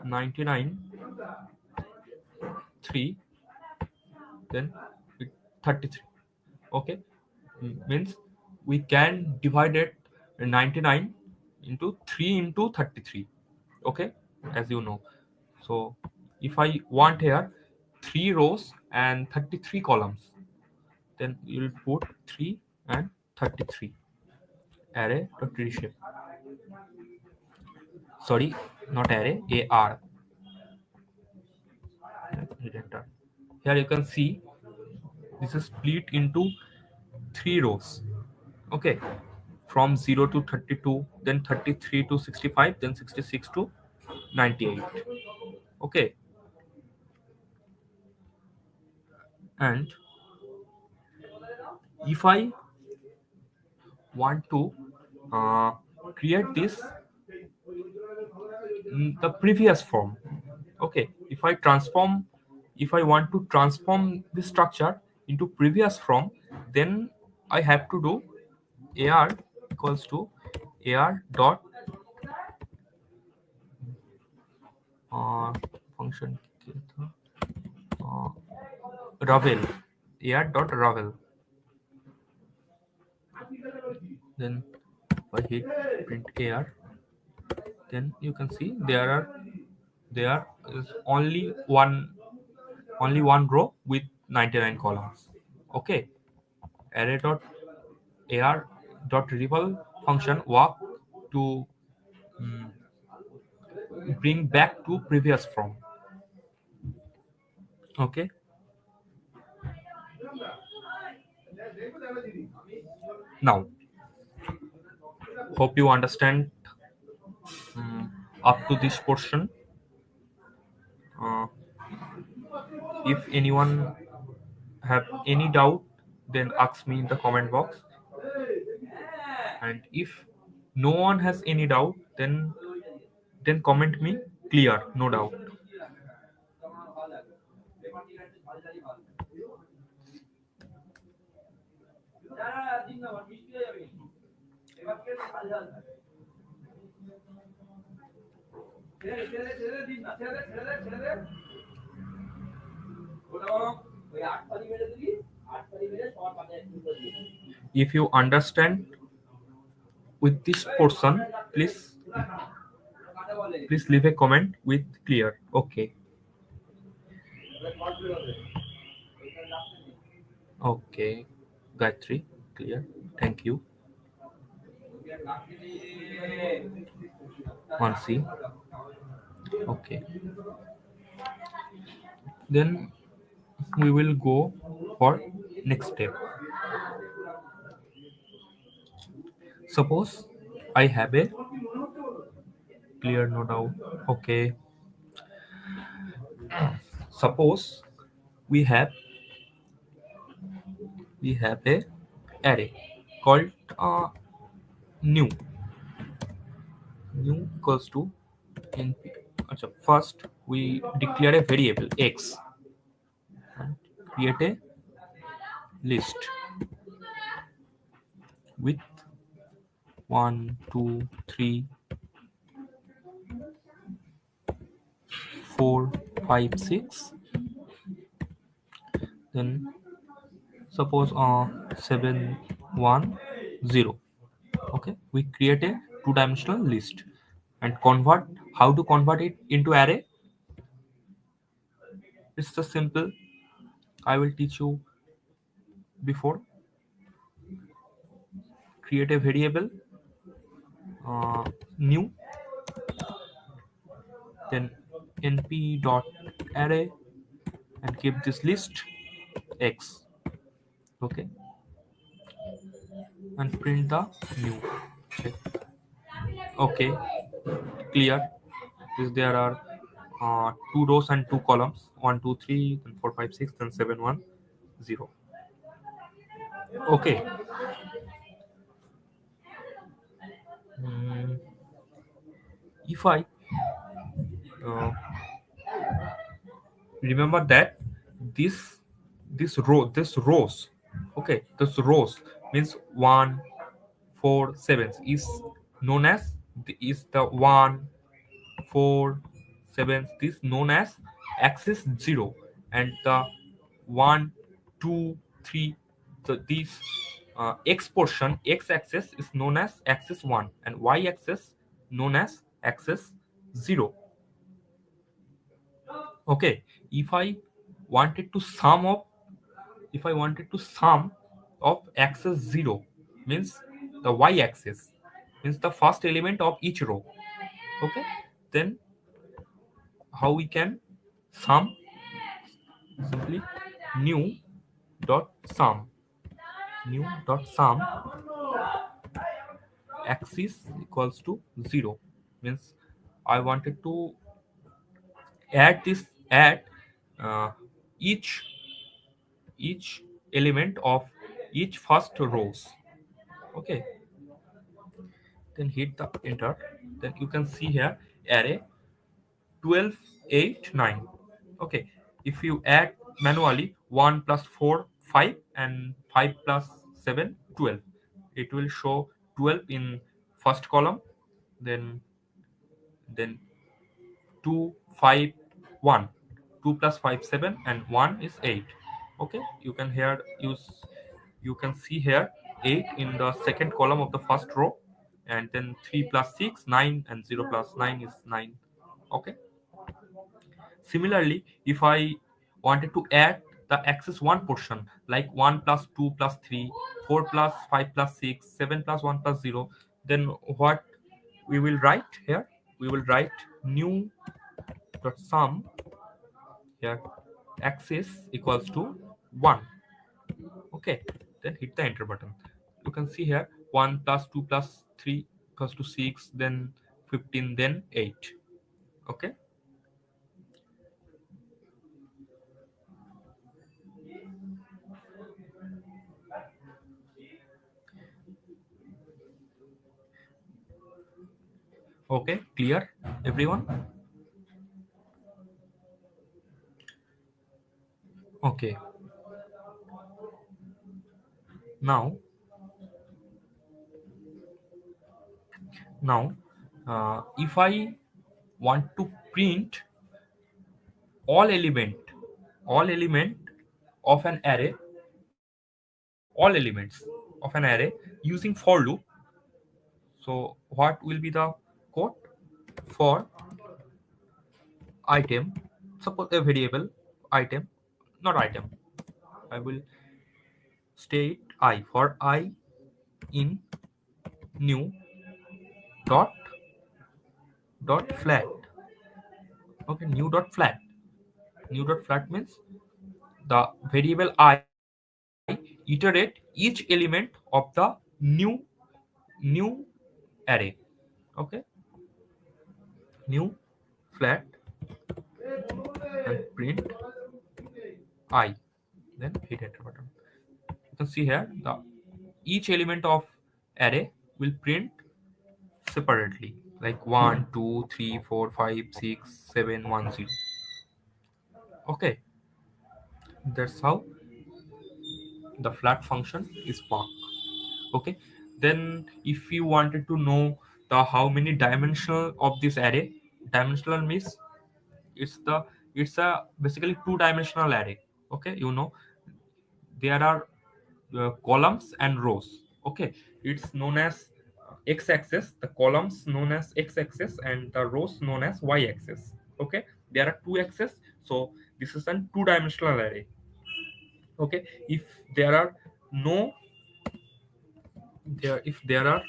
99 3, then it 33. Okay, means we can divide it 99 into 3 into 33. Okay, as you know. So if I want here 3 rows and 33 columns, then you will put 3 and 33 array dot reshape. Sorry, not array, AR. Hit enter. Here you can see this is split into 3 rows. Okay, from 0 to 32, then 33 to 65, then 66 to 98. Okay, and if I want to uh, create this in the previous form, okay, if I want to transform this structure into previous form, then I have to do ar equals to ar dot uh, function ravel, ar dot ravel. Then if I hit print ar, then you can see there is only one row with 99 columns. Okay, array dot ar dot reval function work to mm, bring back to previous from. Okay, now hope you understand mm, up to this portion. uh, if anyone have any doubt, then ask me in the comment box, and if no one has any doubt, then comment me clear, no doubt. If you understand with this portion, please leave a comment with clear. Okay. Okay, Gayatri, clear. Thank you. Mansi. Okay. Then we will go for next step. Suppose I have a clear, no doubt. Okay. Suppose we have a array called new. New equals to np. Acha, first we declare a variable x and create a list with 1 2 3 4 5 6. Then suppose 7 1 0. Okay, we create a two-dimensional list and convert. How to convert it into array? It's the simple. I will teach you before. Create a variable new, then np dot array, and give this list x. Okay, and print the new. Check. Okay, clear. Is there are two rows and two columns, 1 2 3, then 4 5 6, then 7 1 0. Okay. Mm, if I uh, remember that this this rows, okay, this rows means 1 4 7 is known as is the 1 4 7, this known as axis 0, and the 1 2 3, so these x portion, x axis is known as axis 1, and y axis known as axis 0. Okay, if I wanted to sum of if I wanted to sum of axis 0, means the y axis, means the first element of each row. Okay, then how we can sum? Simply new dot sum, axis equals to 0, means I wanted to add uh, each each element of each first rows. Okay, then hit the enter. Then you can see here array 12 8 9. Okay, if you add manually 1 plus 4 5, and 5 plus 7 12, it will show 12 in first column, then 2 5 1. 2 plus 5 7, and 1 is 8. Okay, you can here use, you can see here 8 in the second column of the first row, and then 3 plus 6 9, and 0 plus 9 is 9. Okay, similarly, if I wanted to add the axis 1 portion, like 1 plus 2 plus 3, 4 plus 5 plus 6, 7 plus 1 plus 0, then what we will write here? We will write new dot sum here, axis equals to 1. Okay, then hit the enter button. You can see here 1 plus 2 plus 3 equals to 6, then 15, then 8. Okay, okay, clear everyone? Okay, now now if I want to print all element all element of an array, all elements of an array using for loop, so what will be the code? For item, suppose a variable item, not item, I will state I, for I in new dot flat. Okay, new dot flat. New dot flat means the variable I iterate each element of the new array. Okay, new flat, and print I, then hit enter button. You can see here the each element of array will print separately, like 1 2 3 4 5 6 7 1 0. Okay, that's how the flat function is work. Okay, then if you wanted to know the how many dimensional of this array, dimensional means it's the, it's a basically two-dimensional array. Okay, you know, there are columns and rows. Okay, it's known as x-axis, the columns known as x-axis, and the rows known as y-axis. Okay, there are two axes, so this is a two-dimensional array. Okay, if there are no, there if there are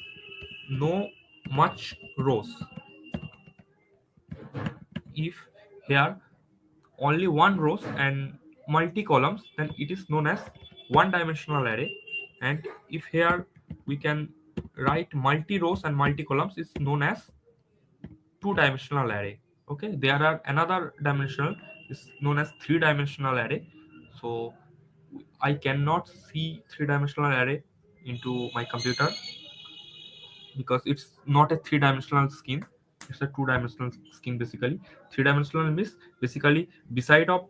no much rows, if here only one rows and multi columns, then it is known as one dimensional array. And if here we can write multi rows and multi columns, is known as two dimensional array. Okay, there are another dimensional is known as three dimensional array. So I cannot see three dimensional array into my computer because it's not a three-dimensional scheme, it's a two-dimensional scheme. Basically, three-dimensional means basically beside of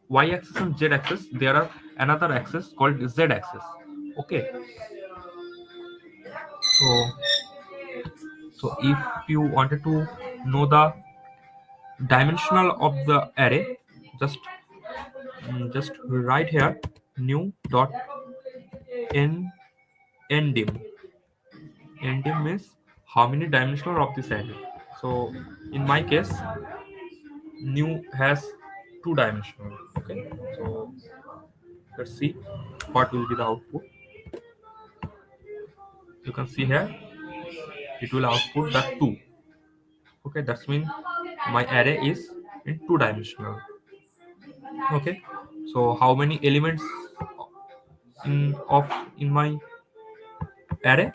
y-axis and z-axis there are another axis called z-axis. Okay, so if you wanted to know the dimensional of the array, just just write here new dot n ndim. Ndim means how many dimensional of this array. So in my case, new has two dimensional. Okay, so let's see what will be the output. You can see here it will output the 2. Okay, that's mean my array is in two dimensional. Okay, so how many elements in my array?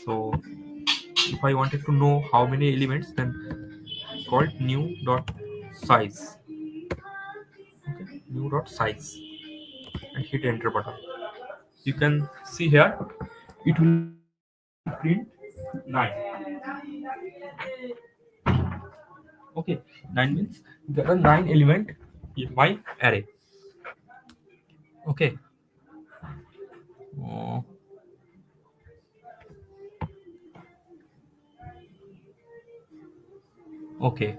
So if I wanted to know how many elements, then called new dot size. Okay, new dot size, and hit enter button. You can see here it will print 9. Okay, 9 means there are 9 element in my array. Okay. Uh, okay,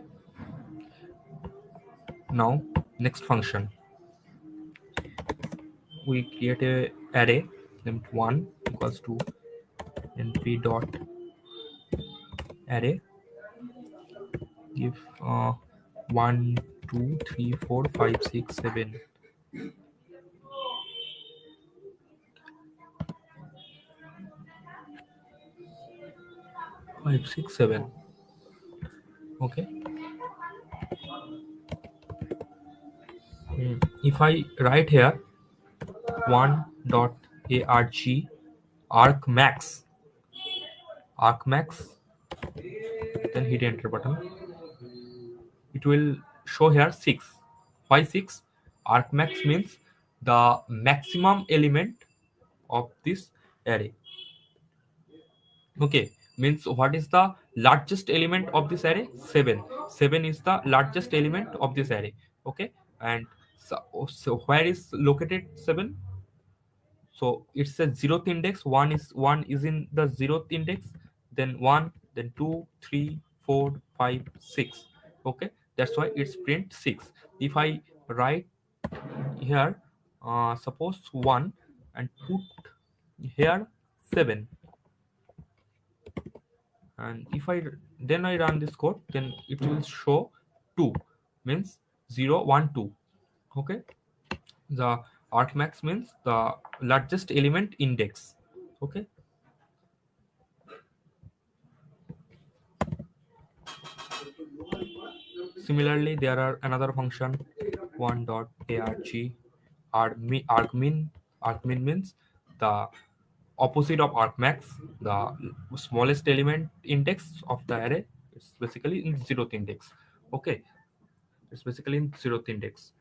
now next function. we create a array named 1 equals to np dot array. Give 1 2 3 4 5 6 7 5 6 7. Okay. If I write here 1 dot arg arc max, then hit enter button, it will show here 6. Why 6? Arcmax means the maximum element of this array. Okay, means what is the largest element of this array? 7. 7 is the largest element of this array. Okay, and so where is located 7? So it's a zeroth index. One is in the zeroth index, then 1, then 2, 3, 4, 5, 6. Okay, that's why it's print 6. If I write here suppose 1 and put here 7, and if I then I run this code, then it will show 2, means 0 1 2. Okay, the arcmax means the largest element index. Okay. Similarly, there are another function 1 dot argmin means the opposite of argmax, the smallest element index of the array. It's basically in zeroth index. Okay, it's basically in zeroth index.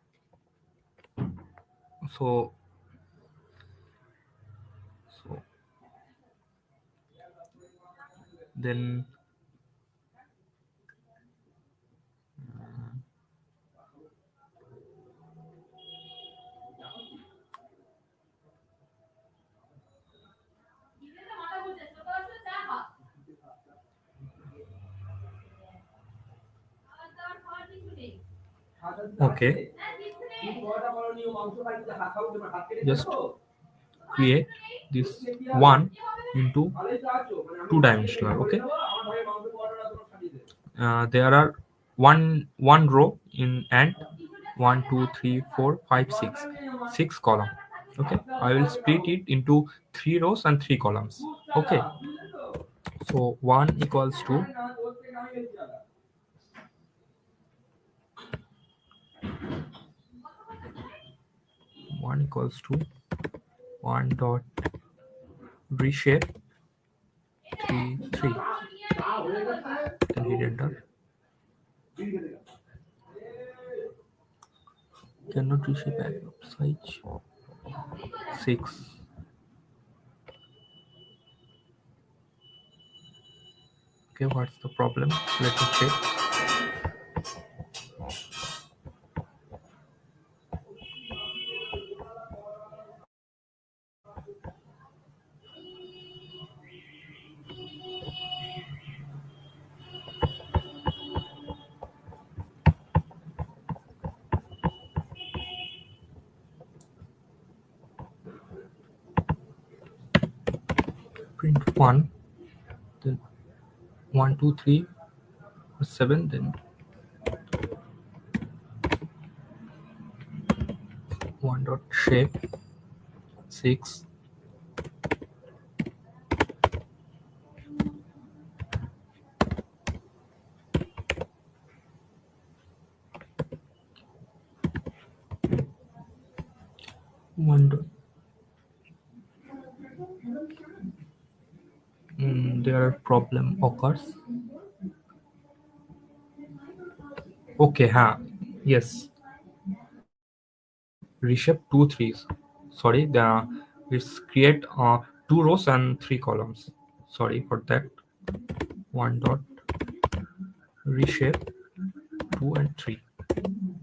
So so then okay, just create this one into two-dimensional. Okay, there are one row in and 1 2 3 4 5 6 6 column. Okay, I will split it into 3 rows and 3 columns. Okay, so 1 equals to 1 dot reshape 3 3, then hit enter. Cannot reshape size 6. Okay, what's the problem? Let me check. Print 1, then 1 2 3 7, then 1 dot shape 6. 1 dot there are problem occurs. Okay, yes, reshape 2 3s. Sorry, it's create 2 rows and 3 columns. Sorry for that. 1 dot reshape 2 and 3.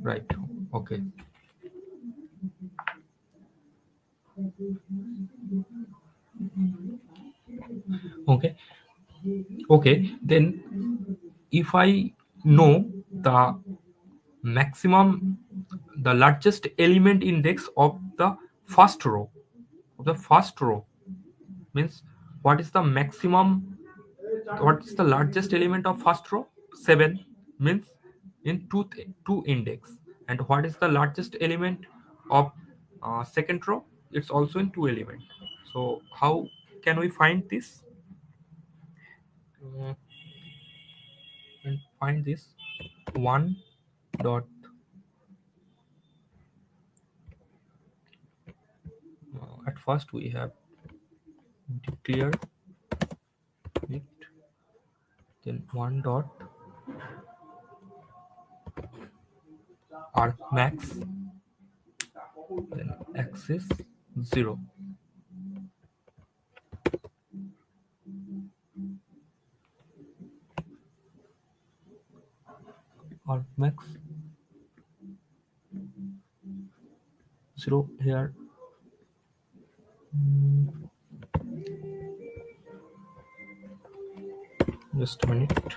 Right. Okay. Okay. Okay. Then if I know the maximum, the largest element index of the first row. The first row means what is the maximum, what is the largest element of first row? 7 means in two index. And what is the largest element of second row? It's also in two element. So how can we find this? Uh, and find this one dot at first we have declare it, then one dot arc max, then axis 0, arc max 0 here. Just a minute.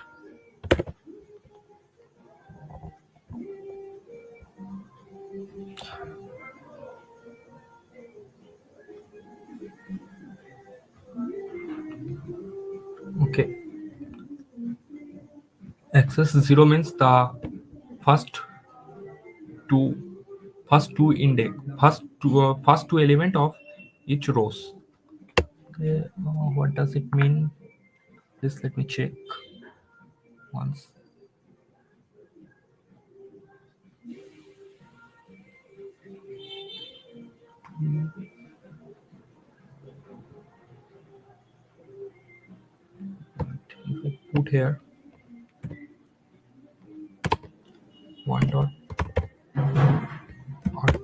Okay, axis 0 means the first two first two element of each rows. Okay, what does it mean? Please let me check once. If I put here one dot arc,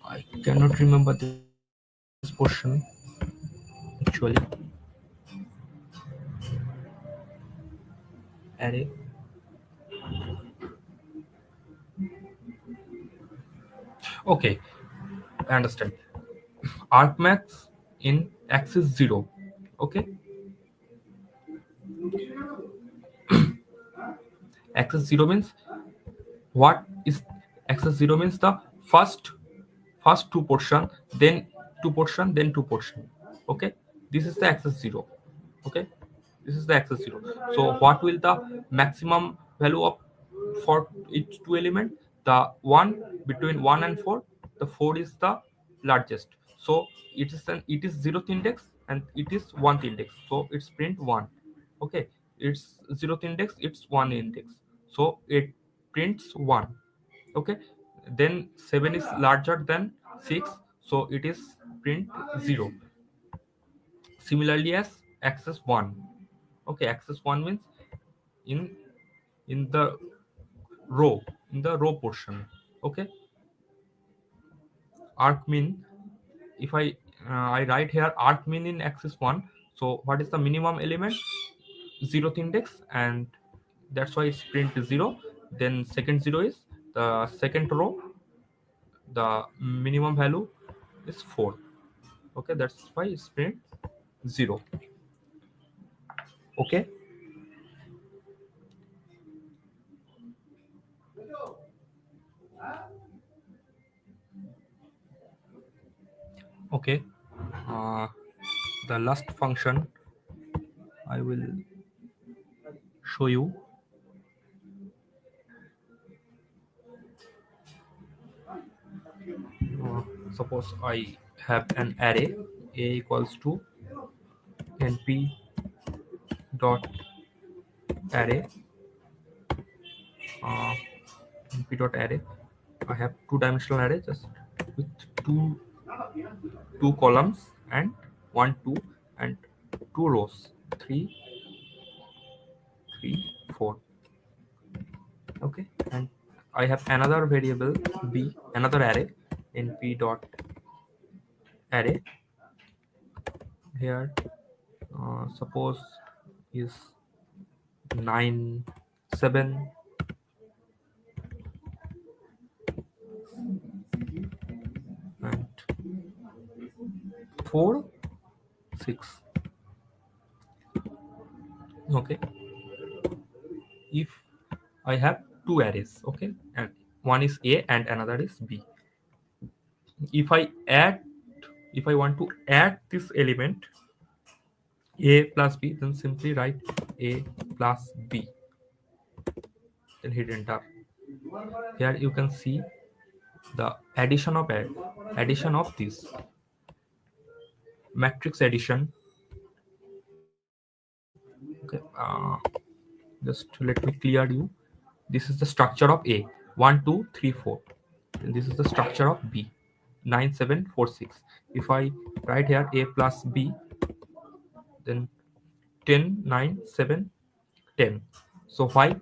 I cannot remember this portion actually. Array. Okay, I understand. Argmax in axis 0. Okay, axis 0 means what is axis 0 means the first two portion, then two portion, then two portion. Okay, this is the axis 0. Okay, this is the axis 0. So what will the maximum value of for each two element? The one between 1 and 4, the 4 is the largest. So it is 0th index and it is 1th index, so it's print 1. Okay, it's 0th index, it's 1 index, so it prints 1. Okay, then 7 is larger than 6, so it is print 0. Similarly as axis 1. Okay, axis 1 means in in the row, in the row portion. Okay, arc mean, if I write here arc mean in axis 1, so what is the minimum element? 0th index, and that's why it's print 0. Then second 0 is the second row, the minimum value is 4. Okay, that's why it's print 0. Okay, okay. uh, the last function I will show you. Suppose I have an array a equals to np dot array, uh, np dot array. I have two-dimensional array just with two columns and 1 2 and two rows, 3 3 4. Okay, and I have another variable b, another array np dot array here. Suppose is 9 7 and 4 6. Okay, if I have two arrays, okay, and one is a and another is b. if I add, if I want to add this element a plus b, then simply write a plus b, then hit enter. Here you can see the addition of this matrix addition. Okay, just let me clear you. This is the structure of a 1 2 3 4, and this is the structure of b 9746. If I write here a plus b, then 10 9 7 10. So why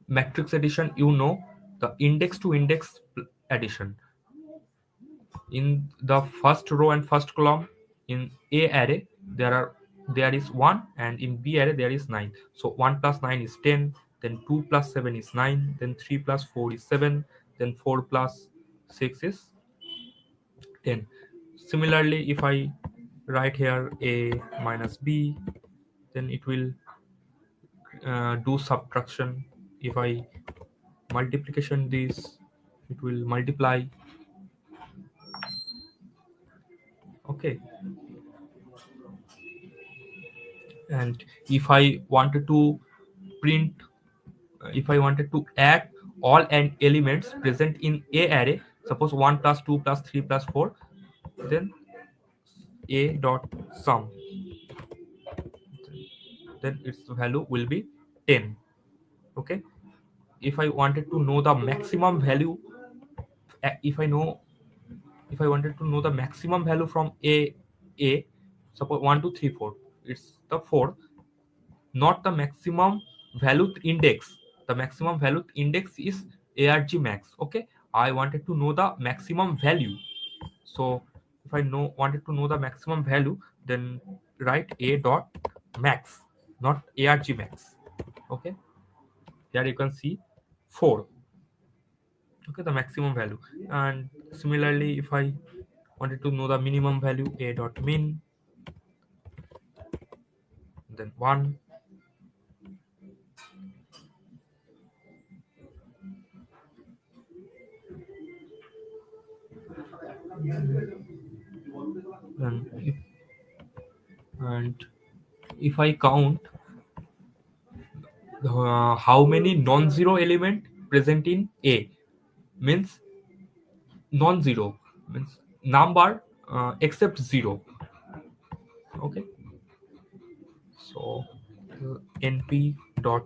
matrix addition? You know, the index to index addition. In the first row and first column in a array there is 1, and in b array there is 9. So 1 plus 9 is 10, then 2 plus 7 is 9, then 3 plus 4 is 7, then 4 plus 6 is 10. Similarly, if I write here a minus b, then it will do subtraction. If I multiplication this, it will multiply. Okay, and if I wanted to print, if I wanted to add all and elements present in a array, suppose 1 plus 2 plus 3 plus 4, then a dot sum, then its value will be 10. Okay, if I wanted to know the maximum value, if I know, if I wanted to know the maximum value from a, suppose 1 2 3 4, it's the 4, not the maximum value index. The maximum value index is arg max. Okay, I wanted to know the maximum value. So if I know wanted to know the maximum value, then write a dot max, not arg max. Okay, here you can see 4. Okay, the maximum value. And similarly, if I wanted to know the minimum value, a dot min, then 1. and if, and if I count how many non-zero element present in a, means non-zero means number except 0. Okay, so np dot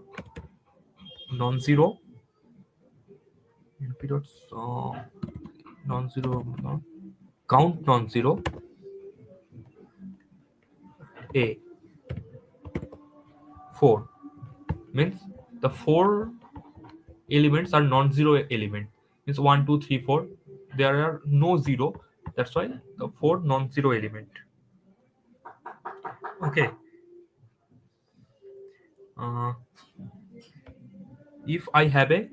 non-zero, np dot non-zero, count non-zero a 4, means the 4 elements are non-zero element, means 1 2 3 4, there are no 0, that's why the 4 non-zero element. Okay, uh, if I have a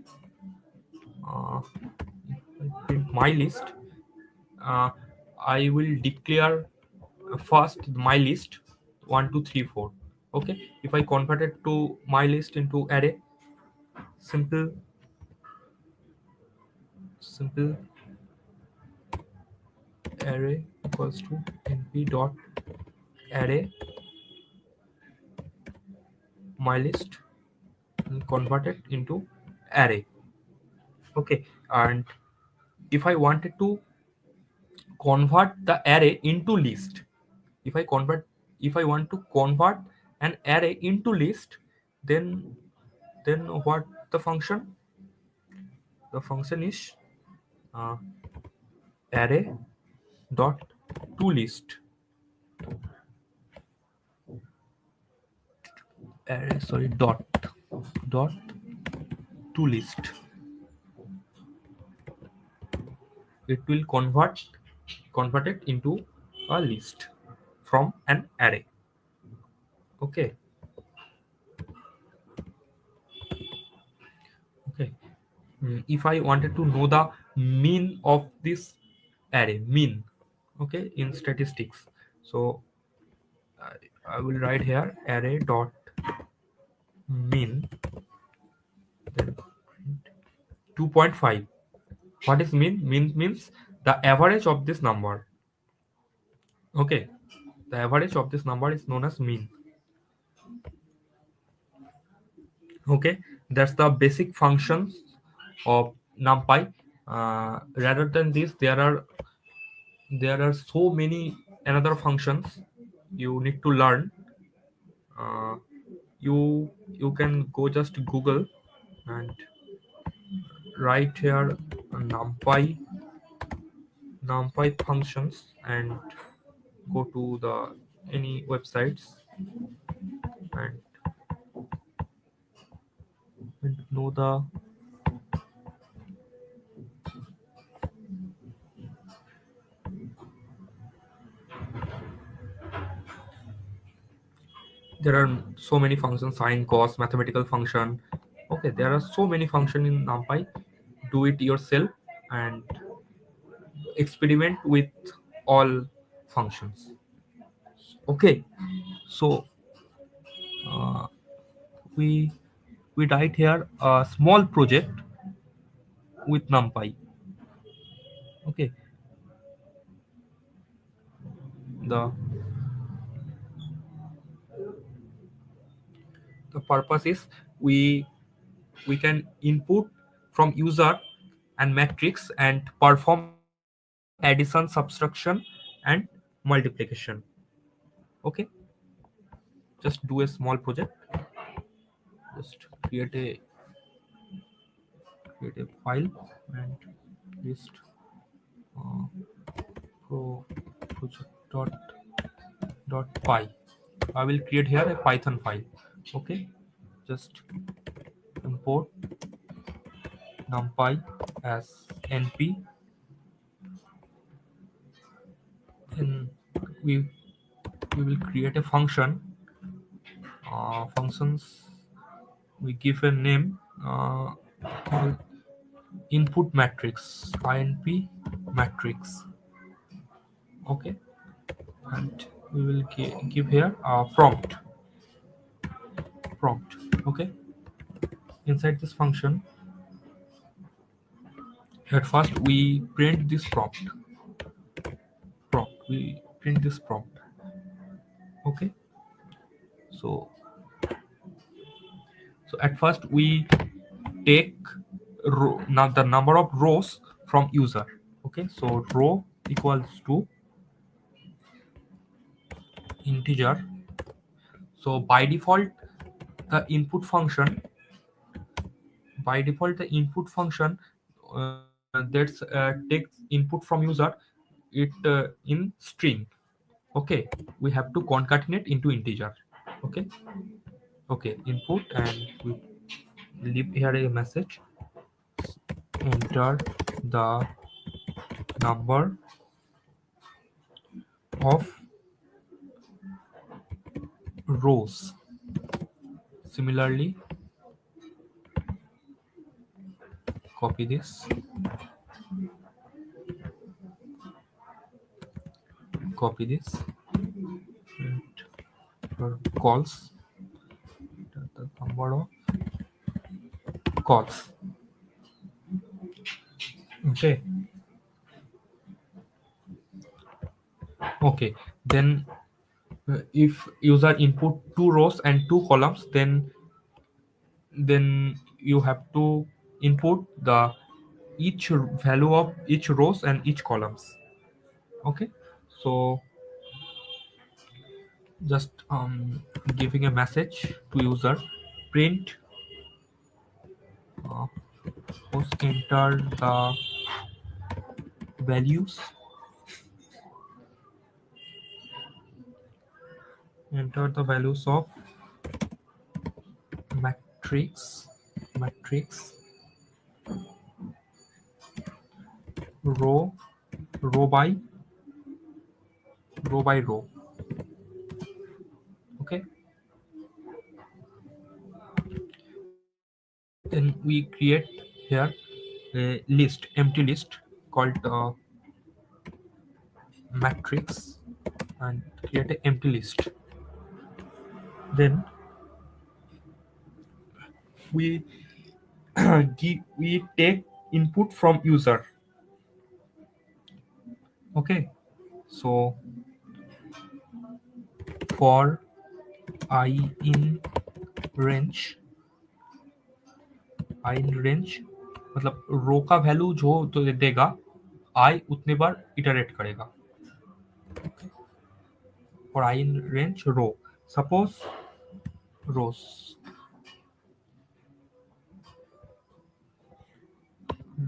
uh, print my list, uh, I will declare first my list 1 2 3 4. Okay, if I convert it to my list into array, simple simple array equals to np dot array my list, and convert it into array. Okay, and if I wanted to convert the array into list, if I convert, if I want to convert an array into list, then what the function, the function is uh, array dot to list, array, sorry, dot to list. It will convert it into a list from an array. Okay, okay. If I wanted to know the mean of this array, mean, okay, in statistics, so I will write here array dot mean, then 2.5. What is mean? Mean means The average of this number, okay, the average of this number is known as mean. Okay, that's the basic functions of NumPy. Rather than this, there are so many another functions you need to learn. Uh, you can go just Google and write here NumPy functions and go to the any websites and, and know the there are so many functions, sine, cos, mathematical function. Okay, there are so many functions in NumPy. Do it yourself and experiment with all functions. Okay, so uh, we we write here a small project with NumPy. Okay, the the purpose is we can input from user and matrix and perform addition, subtraction, and multiplication. Okay, just do a small project. Just create a file and list uh, pro project dot py. I will create here a Python file. Okay, just import numpy as np. Then we we will create a function. Functions, we give a name called input matrix, inp matrix. Okay, and we will give here a prompt. Okay, inside this function, at first we print this prompt. Okay, so at first we take now the number of rows from user. Okay, so row equals to integer. So the input function the input function takes input from user, it in string. Okay, we have to concatenate into integer. Okay, input, and we leave here a message: enter the number of rows. Similarly, copy this, copy this, and for calls, the number of calls. Okay, then if user input two rows and two columns, then you have to input the each value of each rows and each columns. Okay, so just giving a message to user: print uh, post enter the values of matrix matrix row row by row. Okay, then we create here a empty list called matrix, and create an empty list. Then we we take input from user. Okay, so for I in range, I in range मतलब रो का value जो तो देगा आई उतने बार iterate करेगा और i in range row suppose rows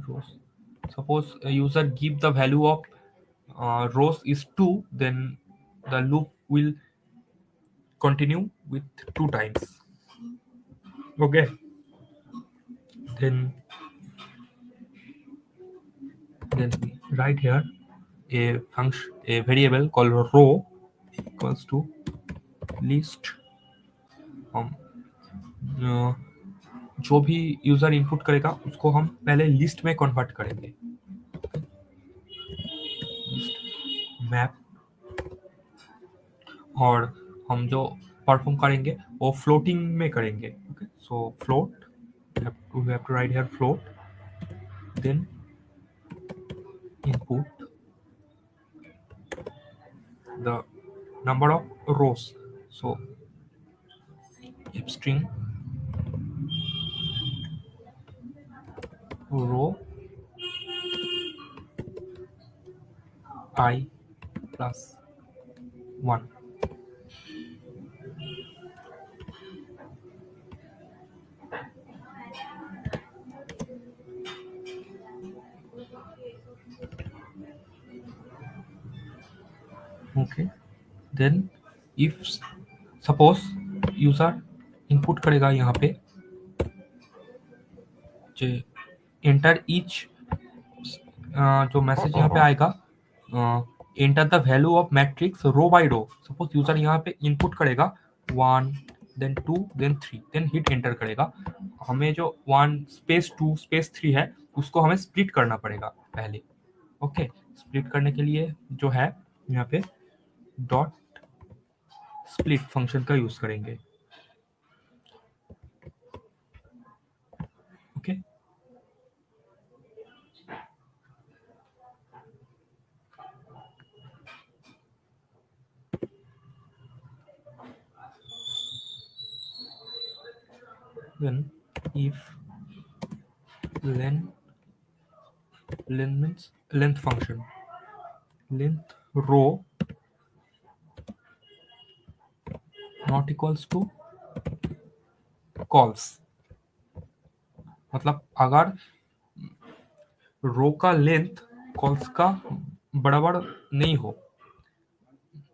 rows. Suppose a user give the value of rows is 2, then the loop will continue with 2 times. Okay. Then we write here a function, a variable called row equals to list. हम जो भी user input करेगा उसको हम पहले list में convert करेंगे map और हम जो परफॉर्म करेंगे वो फ्लोटिंग में करेंगे okay so float we have to write here float then input the number of rows so if string row I plus 1 okay then if suppose user input करेगा यहाँ पे एंटर ईच जो message यहाँ पे आएगा enter the value of matrix row by row suppose user यहाँ पे input करेगा 1 then 2 then 3 then hit enter करेगा हमें जो 1 स्पेस 2 स्पेस 3 है उसको हमें स्प्लिट करना पड़ेगा पहले ओके स्प्लिट करने के लिए जो है यहाँ पे डॉट स्प्लिट फंक्शन का यूज करेंगे okay then if len means length function length row not equals to calls मतलब अगर रो का लेंथ कॉल्स का बराबर नहीं हो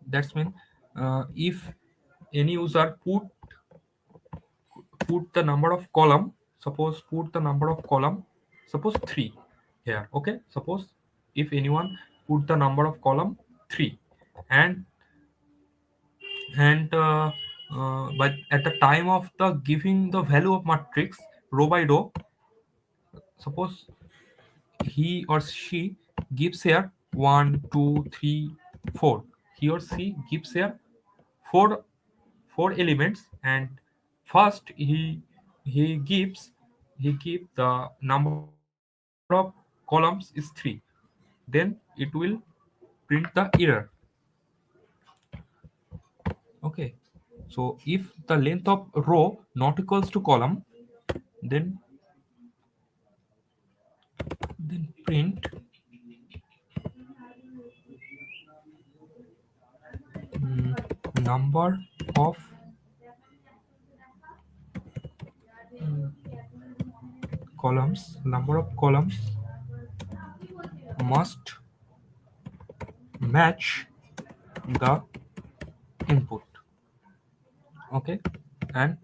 that's mean if any user put the number of column put the number of column suppose 3 here okay suppose if anyone put the number of column 3 and but at the time of the giving the value of matrix row by row suppose he or she gives here 1 2 3 4 he or she gives here four four elements and first he gives he give the number of columns is 3 then it will print the error okay so if the length of row not equals to column then print number of columns must match the input okay and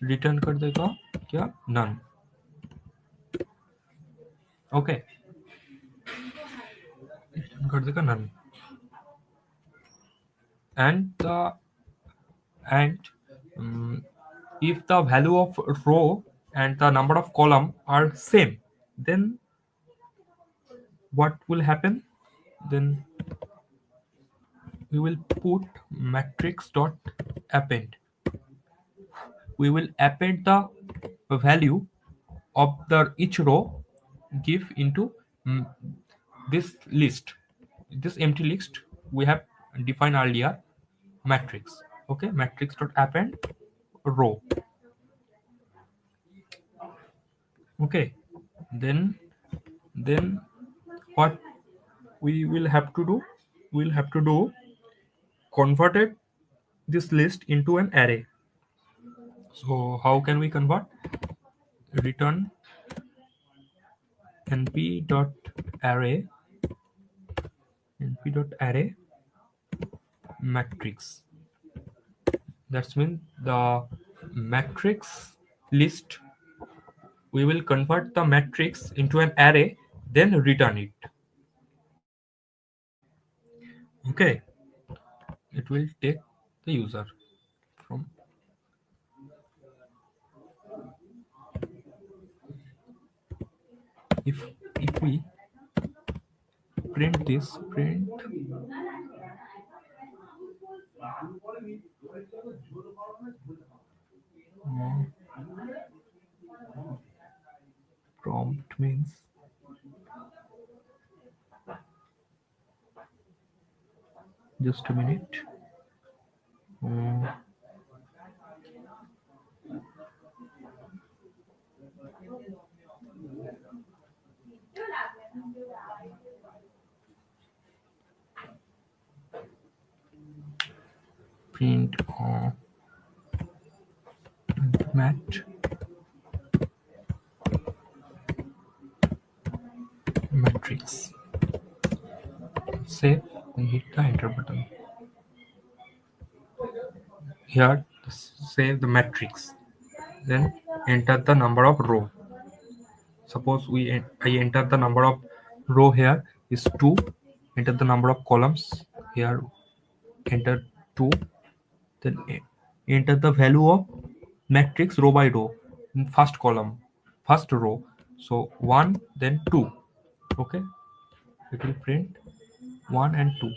return कर देगा क्या none okay return कर देगा none and if the value of row and the number of column are same then what will happen then we will put matrix dot append we will append the value of the each row give into this list, this empty list we have defined earlier, matrix. Okay, matrix dot append row. Okay, then then what we will have to do, we'll have to do converted this list into an array. So how can we convert? Return np dot array, np dot array matrix. That means the matrix list, we will convert the matrix into an array, then return it. Okay, it will take the user from, if we print this, print prompt means, just a minute. Mm, print mat matrix, save and hit the enter button. Here save the matrix, then enter the number of row. Suppose I enter the number of row here is 2, enter the number of columns here, enter 2, then enter the value of matrix row by row in first column, first row. So 1 then 2. Okay, it will print 1 and 2.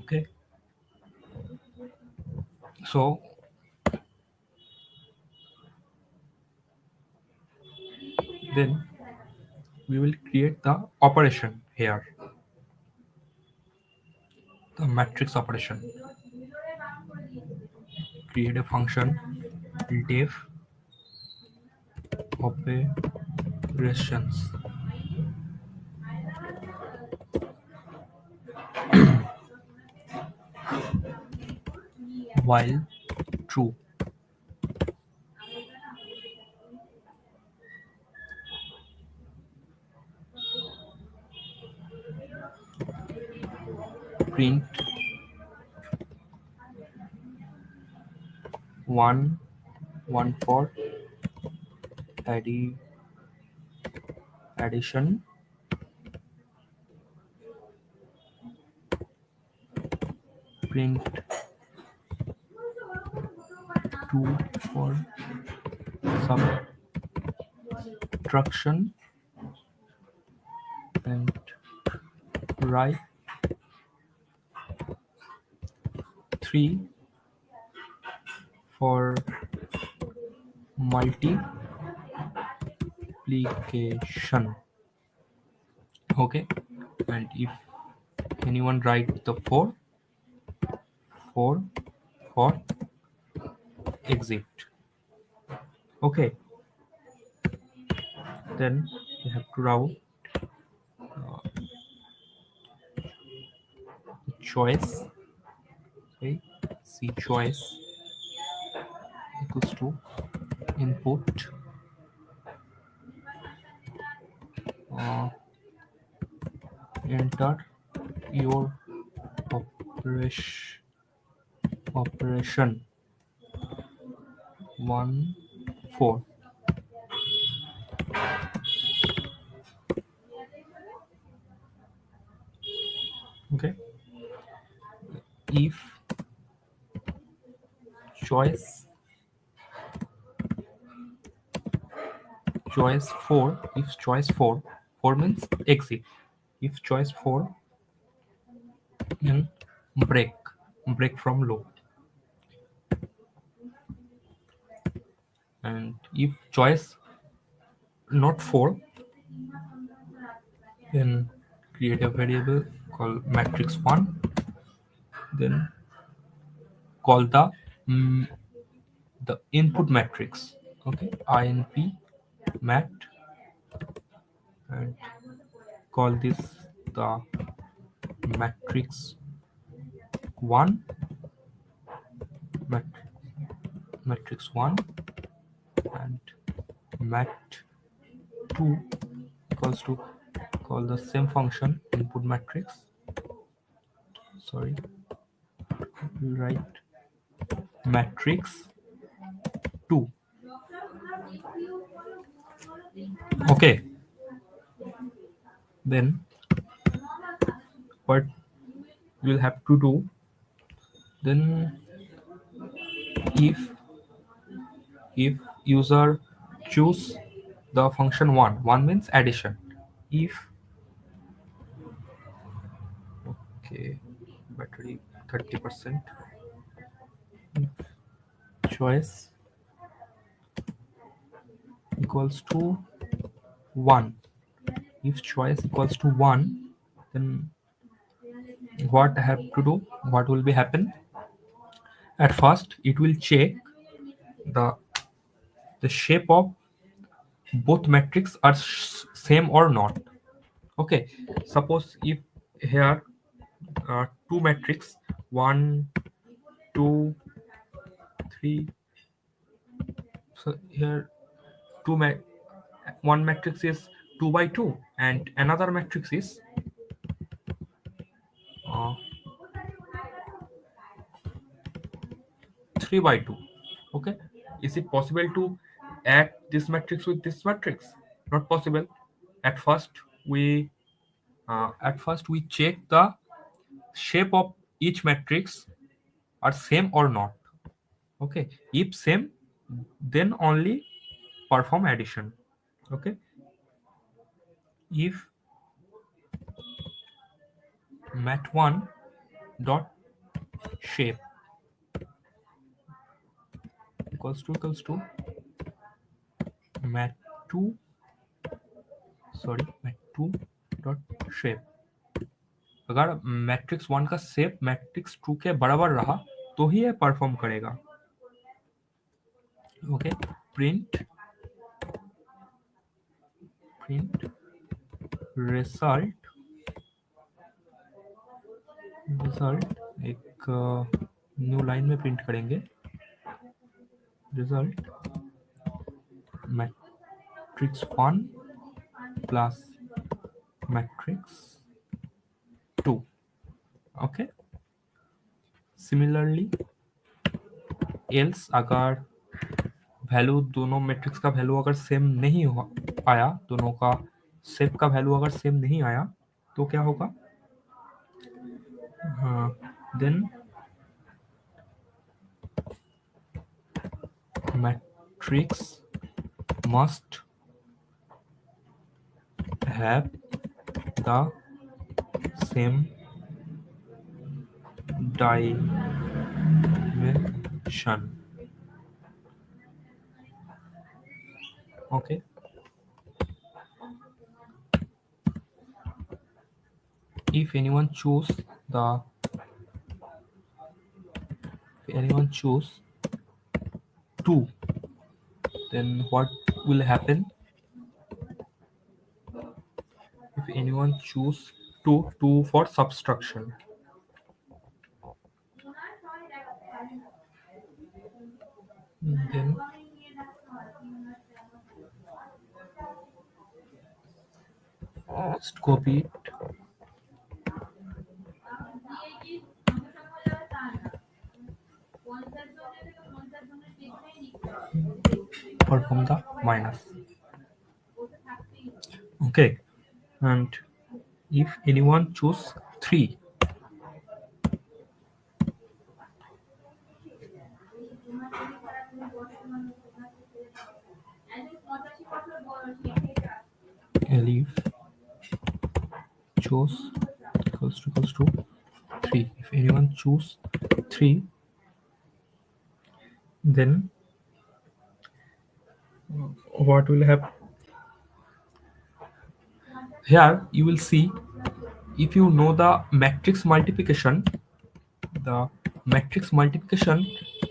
Okay, so then we will create the operation here, the matrix operation. Create a function def operations, while true, print 1 1 for addition, print 2 for subtraction, and write 3 for multiplication. Okay, and if anyone write the 4 for exit. Okay, then you have to route choice. Okay, c choice equals to input enter your operation 1 4. Okay, if choice 4, if choice 4 means exit, if choice 4, then break from loop. and if choice not 4, then create a variable called matrix 1, then call mm, the input matrix. Okay, inp mat, and call this the matrix 1, mat, matrix 1, and mat 2 equals to call the same function input matrix. Sorry, we'll write matrix 2. Okay, then what we'll have to do, then if user choose the function 1 means addition. If okay, battery 30%, choice equals to 1, if choice equals to 1, then what I have to do, what will be happen, at first it will check the shape of both matrix are same or not. Okay, suppose if here two matrix 1 2 3, so here two one matrix is 2 by 2 and another matrix is uh, 3 by 2. Okay, is it possible to add this matrix with this matrix? Not possible. At first we check the shape of each matrix are same or not. Okay, if same, then only perform addition. Okay, if mat1 dot shape equals to mat2, sorry, mat2 dot shape, अगर matrix 1 का shape matrix 2 के बराबर रहा तो ही ये perform करेगा. Okay, print result एक new line में प्रिंट करेंगे. Result matrix 1 plus matrix 2. Okay, similarly else अगर वैल्यू दोनों मैट्रिक्स का वैल्यू अगर सेम नहीं आया, दोनों का शेप का वैल्यू अगर सेम नहीं आया तो क्या होगा, then matrix must have the same dimension. Okay, if anyone choose 2, then what will happen? If anyone choose 2 for subtraction, then just copy it, perform the minus. Okay, and if anyone choose 3, elif choose equals to 3. If anyone choose 3, then what will happen here? You will see, if you know the matrix multiplication, the matrix multiplication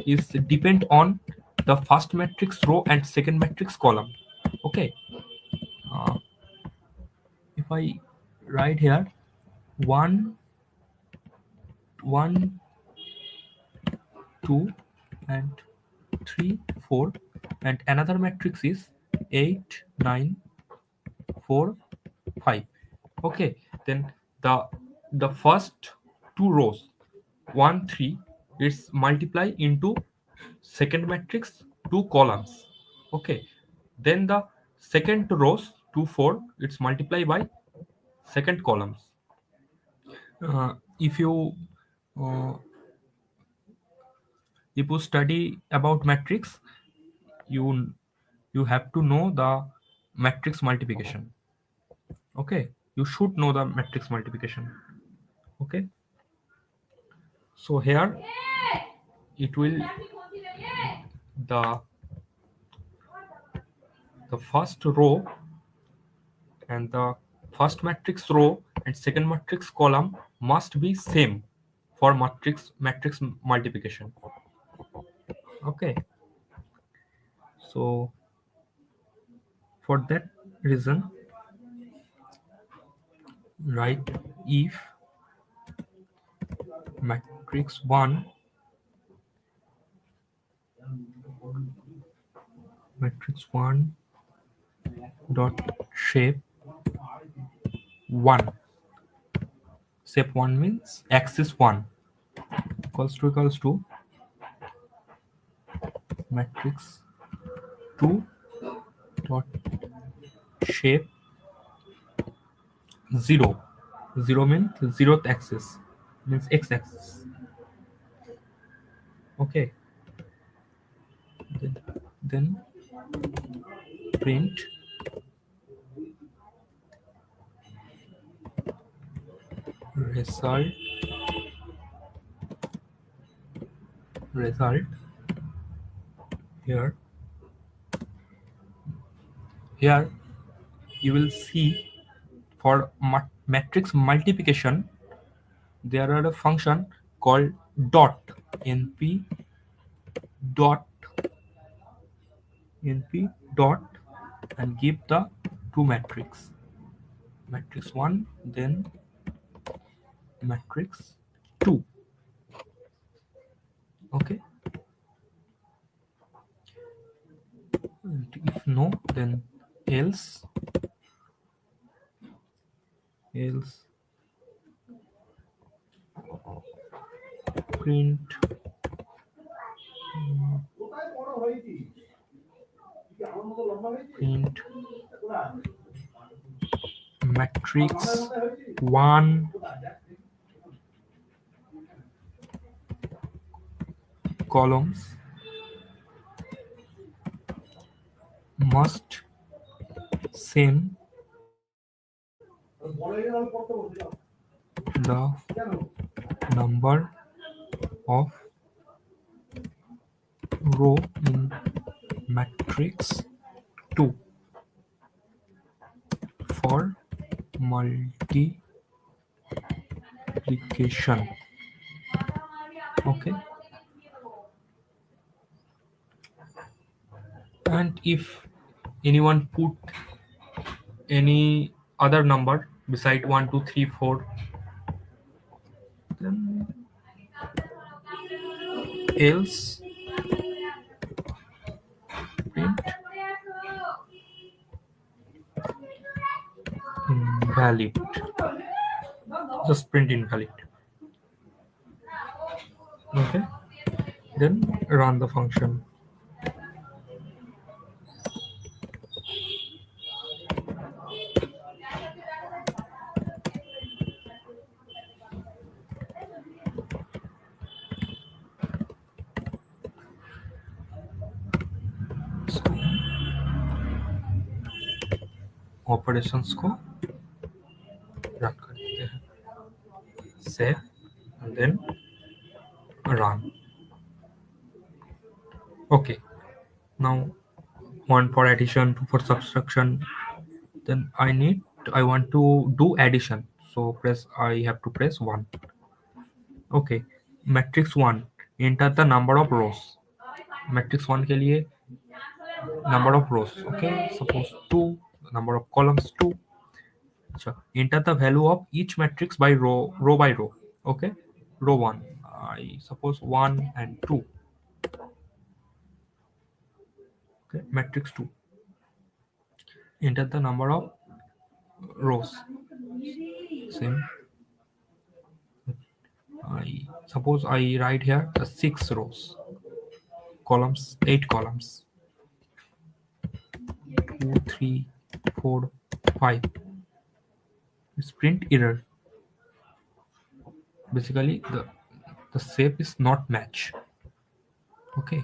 is depend on the first matrix row and second matrix column. Okay, uh, if I write here 1 1 2 and 3 4, and another matrix is 8 9 4 5. Okay, then the the first two rows 1 3, it's multiply into second matrix two columns. Okay, then the second rows 2 4, it's multiply by second columns. If you uh, if you study about matrix, you you have to know the matrix multiplication. Okay, you should know the matrix multiplication. Okay, so here it will, the the first row and the first matrix row and second matrix column must be same for matrix multiplication. Okay, so for that reason, write if matrix 1 matrix 1 dot shape 1, shape 1 means axis 1, equals to matrix 2 dot shape 0. 0 means zeroth axis, means x axis. Okay, then print result result here. Here you will see, for matrix multiplication there are a function called dot, np dot np dot, and give the two matrix 1, then matrix 2. Okay, and if no, then else print print matrix 1 columns must same the number of row in matrix 2 for multiplication. Okay, and if anyone put any other number beside 1 2 3 4, then else print invalid, just print invalid. Okay, then run the function. So operations को run कर देते हैं, save and then run. Okay, now one for addition, two for subtraction. Then I want to do addition. So I have to press 1. Okay. Matrix 1. Enter the number of rows. Matrix 1 के लिए number of rows. Okay. Suppose 2. Number of columns 2. अच्छा. Enter the value of each matrix by row by row. Okay. Row 1. I suppose 1 and 2. Okay. Matrix 2. Enter the number of rows. Same. I suppose I write here the 6 rows. Columns, 8 columns. 2, 3, 4, 5. It's print error. Basically, the shape is not match. Okay.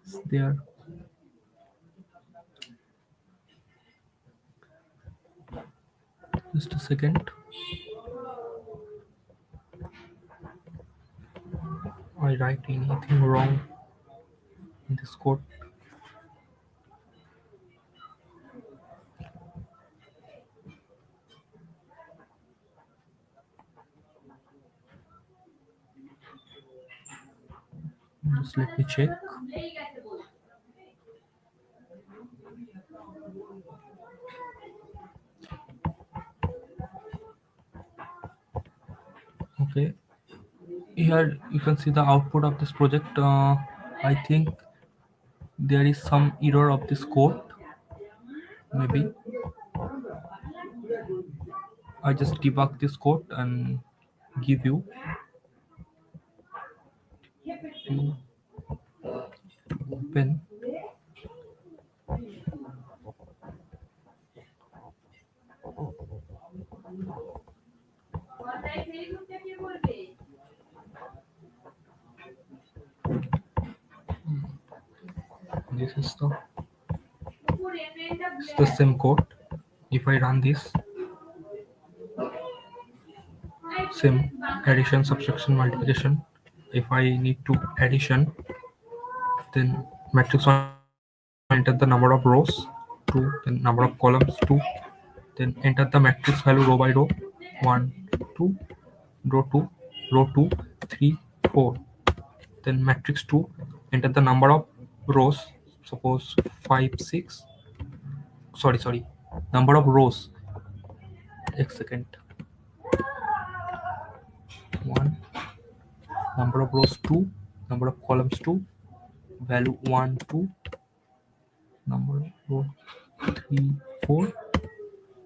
It's there. Just a second. I write anything wrong in this code. Just let me check. Okay. Here you can see the output of this project. I think there is some error of this code. Maybe I just debug this code and give you to open. This is the same code. If I run this, same addition, subtraction, multiplication. If I need to addition, then matrix 1 enter the number of rows 2, then number of columns 2, then enter the matrix value row by row 1, 2, row 2, 3, 4. Then matrix 2 enter the number of rows, suppose 5, 6. Sorry, number of rows. A second. 1, number of rows 2, number of columns 2, value 1, 2, number of rows 3, 4,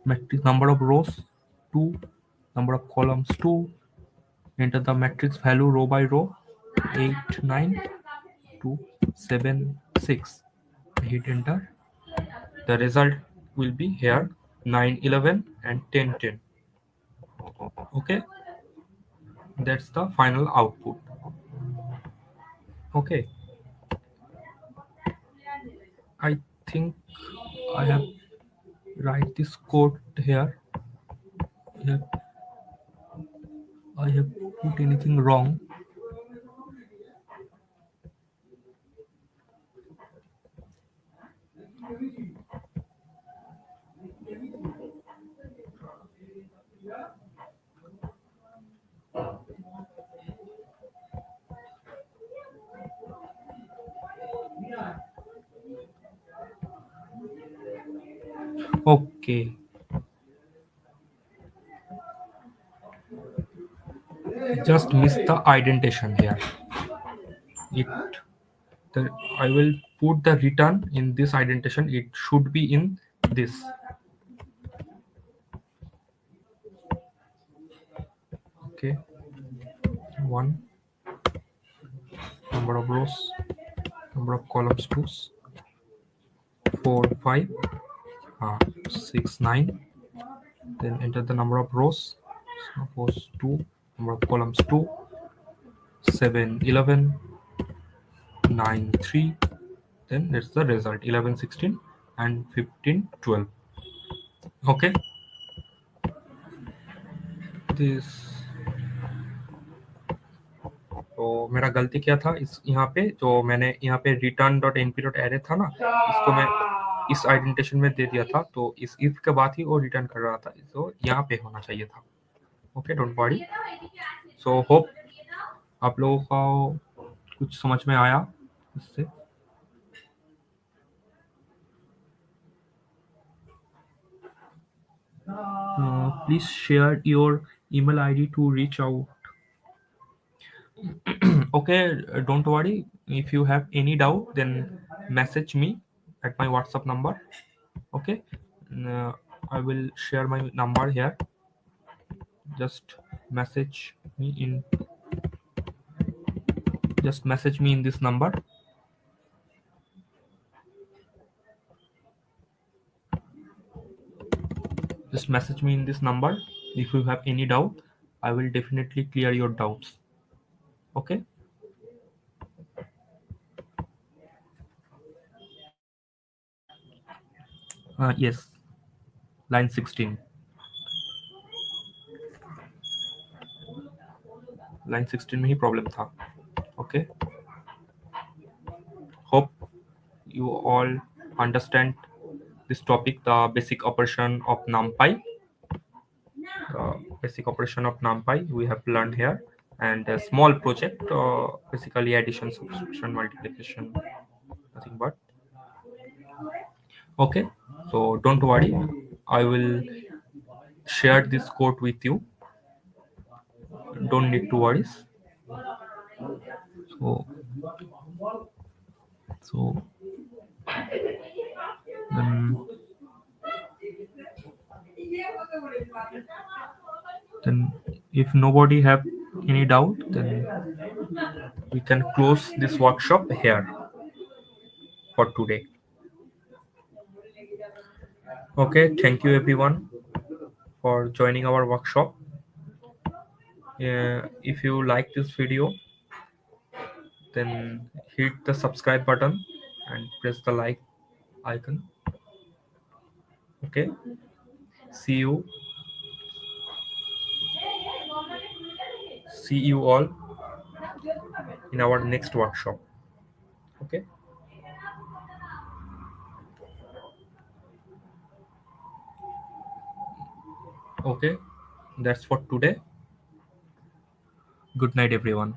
matrix number of rows 2, number of columns 2. Enter the matrix value row by row 8, 9, 2, 7, 6. Hit enter. The result will be here 9, 11 and 10, 10. Okay, that's the final output. Okay, I think I have write this code here. Here I have put anything wrong. Okay, just missed the indentation here. It the I will put the return in this indentation. It should be in this. Okay, 1, number of rows, number of columns 2, 4, 5, 6, 9. Then enter the number of rows, suppose 2, number of columns 2, 7, 11, 9, 3. Then that's the result 11, 16 and 15, 12. Okay, this तो मेरा गलती क्या था इस यहाँ पे, जो मैंने यहाँ पे return dot NP dot array था ना, इसको मैं इस आइडेंटिफिकेशन में दे दिया था, तो इस इफ के बाद ही वो रिटर्न कर रहा था, तो यहाँ पे होना चाहिए था। Okay, don't worry. So hope आप लोगों को कुछ समझ में आया इससे। Please share your email ID to reach out. Okay, don't worry. If you have any doubt, then message me at my WhatsApp number. Okay, uh, I will share my number here. Just message me in. Just message me in this number. Just message me in this number. If you have any doubt, I will definitely clear your doubts. Okay. Yes. Line 16. Line 16 में ही problem था. Okay. Hope you all understand this topic, the basic operation of NumPy. Basic operation of NumPy we have learned here, and a small project, basically addition, subtraction, multiplication, nothing but. Okay, so don't worry, I will share this code with you. Don't need to worry. So, so then, then if nobody have any doubt, then we can close this workshop here for today. Okay, thank you everyone for joining our workshop. If you like this video, then hit the subscribe button and press the like icon. Okay, see you see you all in our next workshop. Okay, okay, that's for today. Good night everyone.